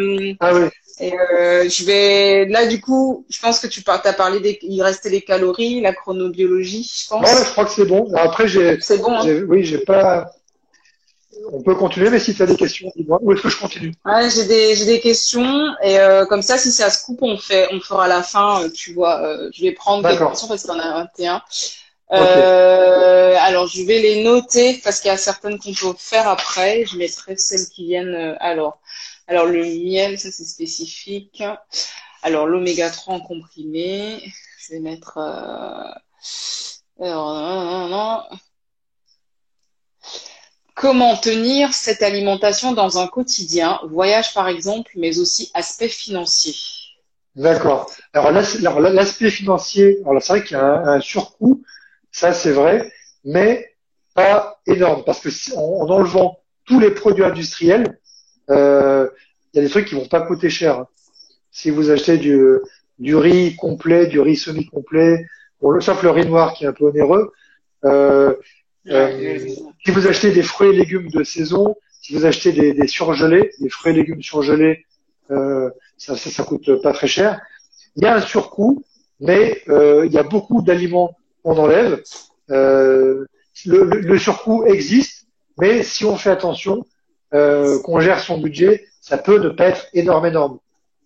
oui. Et je vais là du coup, je pense que t'as parlé il restait les calories, la chronobiologie, je pense. Non, je crois que c'est bon. Après, c'est bon. Hein. Oui, j'ai pas. On peut continuer, mais si tu as des questions, dis-moi. Où est-ce que je continue? Ouais, j'ai des questions et comme ça, si ça se coupe, on fera à la fin. Tu vois, je vais prendre quelques questions parce qu'il y en a 21. Alors, je vais les noter parce qu'il y a certaines qu'on peut faire après. Je mettrai celles qui viennent. Alors le miel, ça c'est spécifique. Alors l'oméga 3 en comprimé, je vais mettre. Non. Comment tenir cette alimentation dans un quotidien, voyage par exemple, mais aussi aspect financier. D'accord. Alors l'aspect financier, alors c'est vrai qu'il y a un surcoût, ça c'est vrai, mais pas énorme parce que en enlevant tous les produits industriels, il y a des trucs qui vont pas coûter cher. Hein. Si vous achetez du riz complet, du riz semi-complet, sauf le riz noir qui est un peu onéreux, si vous achetez des fruits et légumes de saison, si vous achetez des surgelés, des fruits et légumes surgelés, ça coûte pas très cher. Il y a un surcoût, mais il y a beaucoup d'aliments qu'on enlève. Le surcoût existe, mais si on fait attention, qu'on gère son budget, ça peut ne pas être énorme.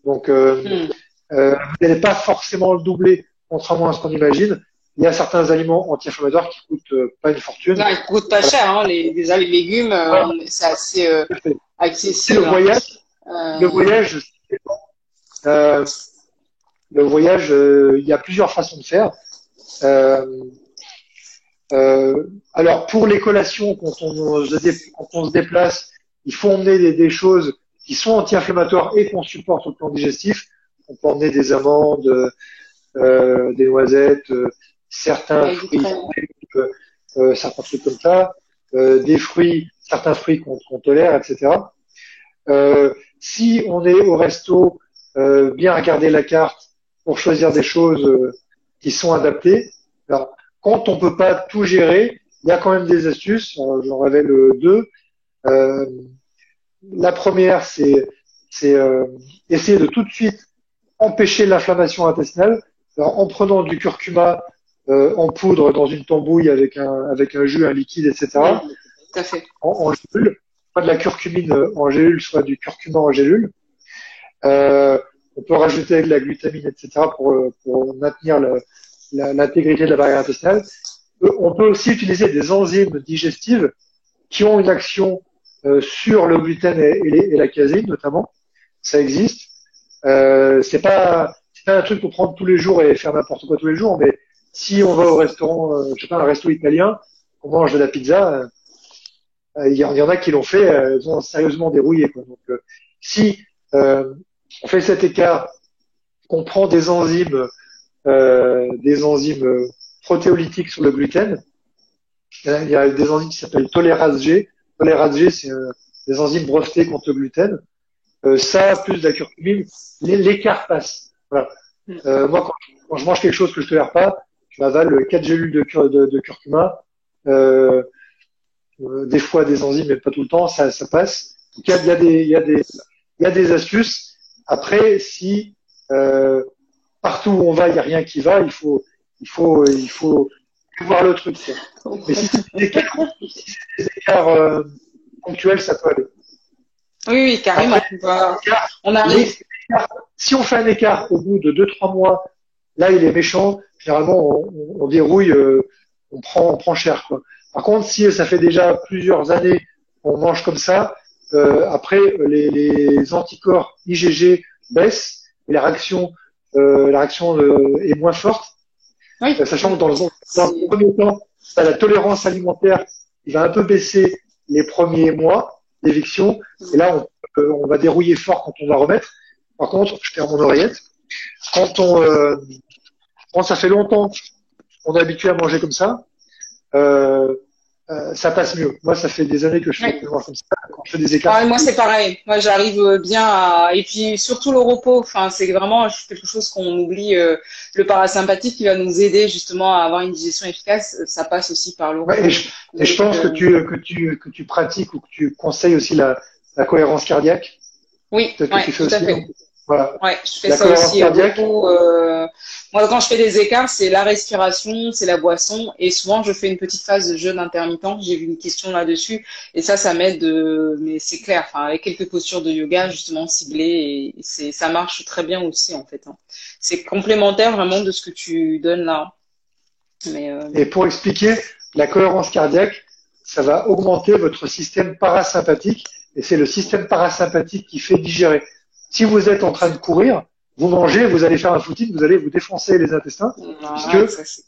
Donc, vous n'allez pas forcément le doubler, contrairement à ce qu'on imagine. Il y a certains aliments anti-inflammatoires qui coûtent pas une fortune. Non, ils coûtent pas cher, hein. Les légumes, c'est assez accessible. Le voyage, il y a plusieurs façons de faire. Alors pour les collations, quand on se déplace, il faut emmener des choses qui sont anti-inflammatoires et qu'on supporte au plan digestif. on peut emmener des amandes, des noisettes, certains fruits, certains trucs comme ça, des fruits, certains fruits qu'on tolère, etc. Si on est au resto, bien regarder la carte pour choisir des choses qui sont adaptées. Alors, quand on peut pas tout gérer, il y a quand même des astuces. J'en révèle deux. La première, c'est essayer de tout de suite empêcher l'inflammation intestinale. Alors, en prenant du curcuma en poudre dans une tambouille avec un jus, un liquide, etc. Oui, tout à fait. En gélule, soit de la curcumine en gélule, soit du curcuma en gélule. On peut rajouter de la glutamine, etc. pour maintenir l'intégrité de la barrière intestinale. On peut aussi utiliser des enzymes digestives qui ont une action sur le gluten et la caséine notamment. Ça existe. C'est pas un truc pour prendre tous les jours et faire n'importe quoi tous les jours, mais si on va au restaurant, je sais pas, un resto italien, on mange de la pizza, il y en a qui l'ont fait, ils ont sérieusement dérouillé, quoi. Donc, si on fait cet écart, qu'on prend des enzymes protéolytiques sur le gluten, il y a des enzymes qui s'appellent tolérase G. Tolérase G, c'est des enzymes brevetées contre le gluten. Ça, plus de la curcumine, l'écart passe. Voilà. Moi, quand je mange quelque chose que je tolère pas, je m'avale 4 gélules de curcuma, des fois des enzymes, mais pas tout le temps, ça passe. Donc, il y a des astuces. Après, si partout où on va, il n'y a rien qui va, il faut voir le truc. Mais si c'est des écarts ponctuels, ça peut aller. Oui, carrément. Après, on arrive. Si on fait un écart au bout de 2-3 mois, là, il est méchant. Généralement, on dérouille, on prend cher, quoi. Par contre, si ça fait déjà plusieurs années qu'on mange comme ça, après, les anticorps IgG baissent et la réaction est moins forte. Oui. Sachant que dans le premier temps, la tolérance alimentaire, il va un peu baisser les premiers mois d'éviction. Et là, on va dérouiller fort quand on va remettre. Par contre, je perds mon oreillette. Quand ça fait longtemps qu'on est habitué à manger comme ça, ça passe mieux. Moi, ça fait des années que je fais comme ça. Quand je fais des écarts. Ah, moi, c'est pareil. Moi, j'arrive bien et puis surtout le repos. Enfin, c'est vraiment quelque chose qu'on oublie. Le parasympathique qui va nous aider justement à avoir une digestion efficace. Ça passe aussi par le repos. Ouais, et je pense que tu pratiques ou que tu conseilles aussi la cohérence cardiaque. Oui, Peut-être que tu fais tout à aussi. fait. Voilà. Ouais, je fais La ça cohérence aussi cardiaque. beaucoup. Moi, quand je fais des écarts, c'est la respiration, c'est la boisson, et souvent je fais une petite phase de jeûne intermittent. J'ai vu une question là-dessus, et ça m'aide. Mais c'est clair, enfin, avec quelques postures de yoga justement ciblées, et ça marche très bien aussi en fait. Hein. C'est complémentaire vraiment de ce que tu donnes là. Et pour expliquer, la cohérence cardiaque, ça va augmenter votre système parasympathique, et c'est le système parasympathique qui fait digérer. Si vous êtes en train de courir, vous mangez, vous allez faire un footing, vous allez vous défoncer les intestins, puisque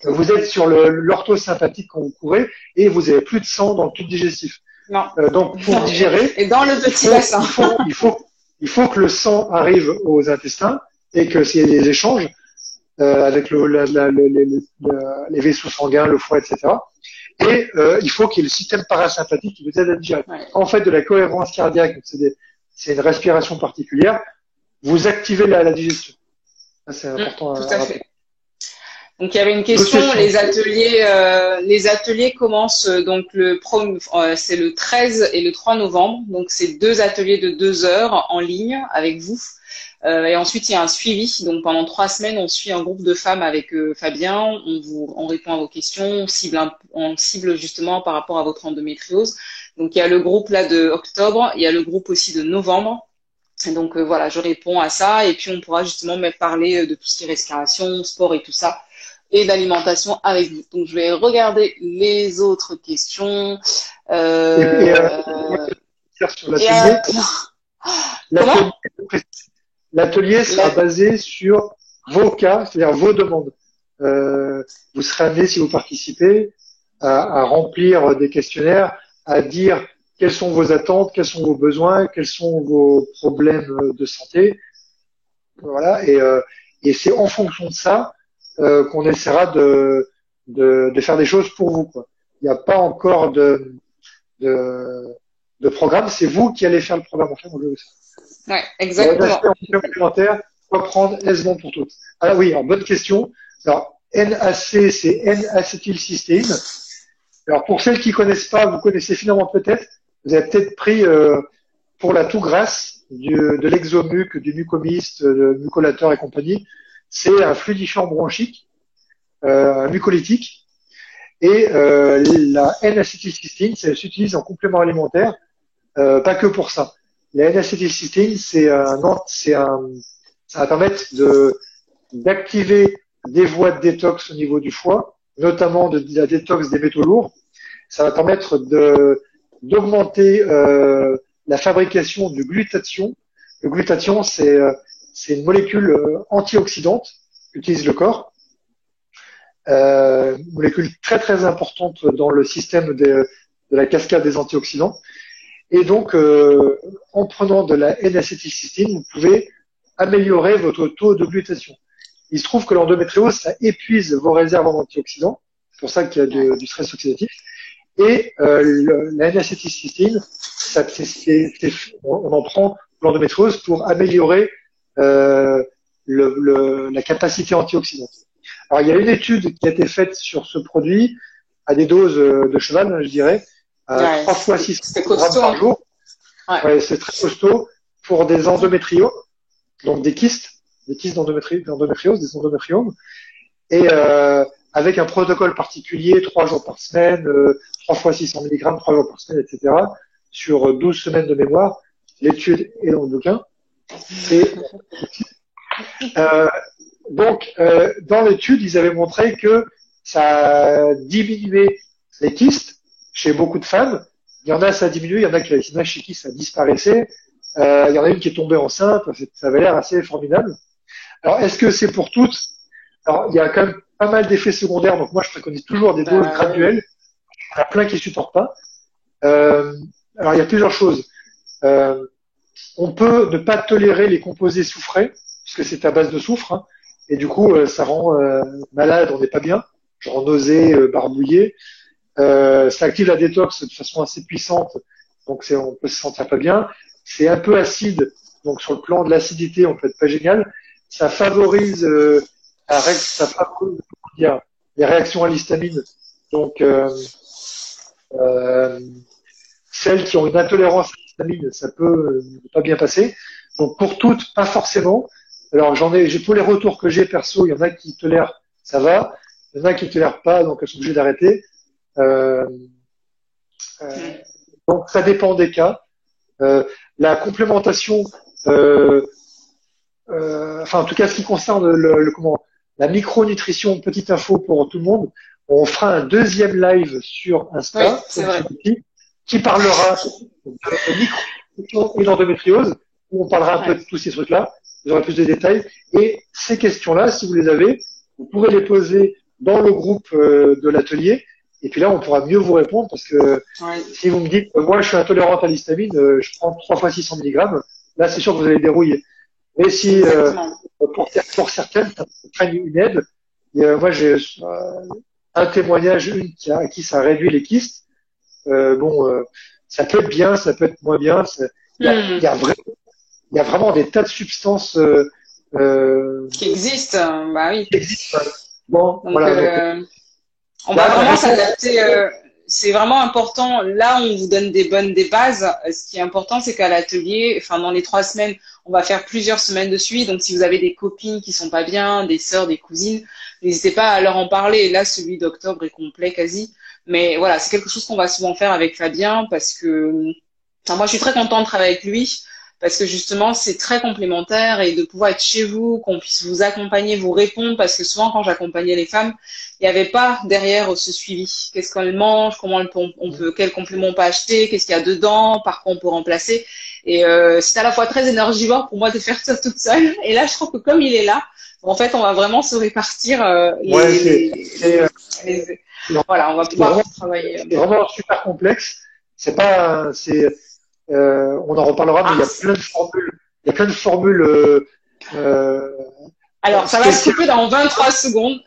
vous êtes sur l'orthosympathique quand vous courez, et vous avez plus de sang dans le tube digestif. Non. Donc, pour digérer, et dans le petit bassin. il faut que le sang arrive aux intestins, et que s'il y a des échanges, avec les vaisseaux sanguins, le foie, etc. Et il faut qu'il y ait le système parasympathique qui vous aide à digérer. Ouais. En fait, de la cohérence cardiaque, c'est une respiration particulière, vous activez la digestion. Ça, c'est important tout à fait. rappeler. Donc il y avait une question, les ateliers commencent donc c'est le 13 et le 3 novembre. Donc c'est 2 ateliers de 2 heures en ligne avec vous. Et ensuite il y a un suivi. Donc pendant 3 semaines, on suit un groupe de femmes avec Fabien. On répond à vos questions, on cible justement par rapport à votre endométriose. Donc il y a le groupe là de octobre, il y a le groupe aussi de novembre. Et donc voilà, je réponds à ça et puis on pourra justement parler de tout ce qui est respiration, sport et tout ça, et d'alimentation avec vous. Donc je vais regarder les autres questions. L'atelier sera basé sur vos cas, c'est-à-dire vos demandes. Vous serez amené, si vous participez, à remplir des questionnaires, à dire quelles sont vos attentes, quels sont vos besoins, quels sont vos problèmes de santé. voilà, et c'est en fonction de ça qu'on essaiera de faire des choses pour vous, quoi. Il n'y a pas encore de, de programme, c'est vous qui allez faire le programme. Enfin, Ouais, le exactement. aspect en complémentaire, quoi prendre, est-ce bon pour toutes? Ah oui, alors bonne question. Alors, NAC, c'est N-acetylcystéine. Alors, pour celles qui connaissent pas, vous connaissez finalement peut-être, vous avez peut-être pris pour la toux grasse de l'exomuc, du mucomyste, de mucolateur et compagnie. C'est un fluidifiant bronchique, un mucolytique. Et la N-acetylcystine, ça s'utilise en complément alimentaire, pas que pour ça. La N-acetylcystine, ça va permettre d'activer des voies de détox au niveau du foie, notamment de la détox des métaux lourds. Ça va permettre d'augmenter la fabrication du glutathion. Le glutathion, c'est une molécule antioxydante qu'utilise le corps. Molécule très très importante dans le système de la cascade des antioxydants. Et donc, en prenant de la N-acetylcystine, vous pouvez améliorer votre taux de glutathion. Il se trouve que l'endométriose, ça épuise vos réserves en antioxydants. C'est pour ça qu'il y a du stress oxydatif. Et la N-acetylcystine, on en prend pour l'endométriose pour améliorer la capacité antioxydante. Alors, il y a une étude qui a été faite sur ce produit à des doses de cheval, je dirais, à 3 fois 6 grammes par jour. Ouais, c'est très costaud pour des endométrios, donc des kystes d'endométriose, des endométriomes, et avec un protocole particulier, 3 jours par semaine, 3 fois 600 mg, 3 jours par semaine, etc., sur 12 semaines de mémoire. L'étude est dans le bouquin. Et, donc, dans l'étude, ils avaient montré que ça diminuait les kystes chez beaucoup de femmes. Il y en a, ça a diminué, il y en a chez qui ça disparaissait. Il y en a une qui est tombée enceinte, ça avait l'air assez formidable. Alors, est-ce que c'est pour toutes? Alors, il y a quand même pas mal d'effets secondaires, donc moi, je préconise toujours des doses graduelles. Il y en a plein qui supportent pas. Alors, il y a plusieurs choses. On peut ne pas tolérer les composés soufrés, puisque c'est à base de soufre, hein, et du coup, ça rend malade, on n'est pas bien, genre nausée, barbouillé. Ça active la détox de façon assez puissante, donc on peut se sentir pas bien. C'est un peu acide, donc sur le plan de l'acidité, on peut être pas génial. Ça favorise, les réactions à l'histamine. Donc, celles qui ont une intolérance à l'histamine, ça peut ne pas bien passer. Donc, pour toutes, pas forcément. Alors, j'ai tous les retours que j'ai perso, il y en a qui tolèrent, ça va. Il y en a qui tolèrent pas, donc elles sont obligées d'arrêter. Donc, ça dépend des cas. La complémentation, enfin en tout cas ce qui concerne la micronutrition, petite info pour tout le monde, on fera un deuxième live sur Insta qui parlera de micronutrition et d'endométriose, où on parlera un peu de tous ces trucs-là, vous aurez plus de détails. Et ces questions-là, si vous les avez, vous pourrez les poser dans le groupe de l'atelier. Et puis là, on pourra mieux vous répondre parce que si vous me dites, moi, je suis intolérante à l'histamine, je prends 3 fois 600 mg, là, c'est sûr que vous allez dérouiller. Mais si, pour certaines, ça prenne une aide, et, moi, j'ai un témoignage, à qui ça réduit les kystes. Ça peut être bien, ça peut être moins bien. Il y a vraiment des tas de substances qui existent. Bah oui. Qui existent. Bon, donc, voilà. On va vraiment s'adapter. C'est vraiment important. Là, on vous donne des bases. Ce qui est important, c'est qu'à l'atelier, enfin dans les 3 semaines, on va faire plusieurs semaines de suivi. Donc, si vous avez des copines qui sont pas bien, des sœurs, des cousines, n'hésitez pas à leur en parler. Là, celui d'octobre est complet quasi. Mais voilà, c'est quelque chose qu'on va souvent faire avec Fabien parce que, enfin, moi, je suis très contente de travailler avec lui. Parce que justement, c'est très complémentaire et de pouvoir être chez vous, qu'on puisse vous accompagner, vous répondre, parce que souvent, quand j'accompagnais les femmes, il n'y avait pas derrière ce suivi. Qu'est-ce qu'elles mangent, comment on peut, quel complément on peut acheter, qu'est-ce qu'il y a dedans, par quoi on peut remplacer. Et c'est à la fois très énergivore pour moi de faire ça toute seule. Et là, je trouve que comme il est là, en fait, on va vraiment se répartir voilà, on va pouvoir travailler. C'est vraiment super complexe. On en reparlera, mais il y a plein de formules. Il y a plein de formules Euh, Alors, ça va se spécial. couper dans 23 secondes.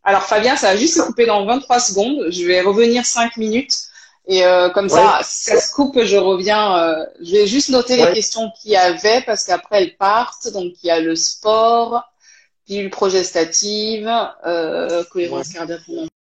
Alors, Fabien, ça va juste se couper dans 23 secondes. Je vais revenir 5 minutes. Et comme Ouais, ça, si ça se coupe, je reviens. Je vais juste noter les ouais. questions qu'il y avait parce qu'après, elles partent. Donc, il y a le sport, pilule progestative, Ouais. cohérence cardiaque.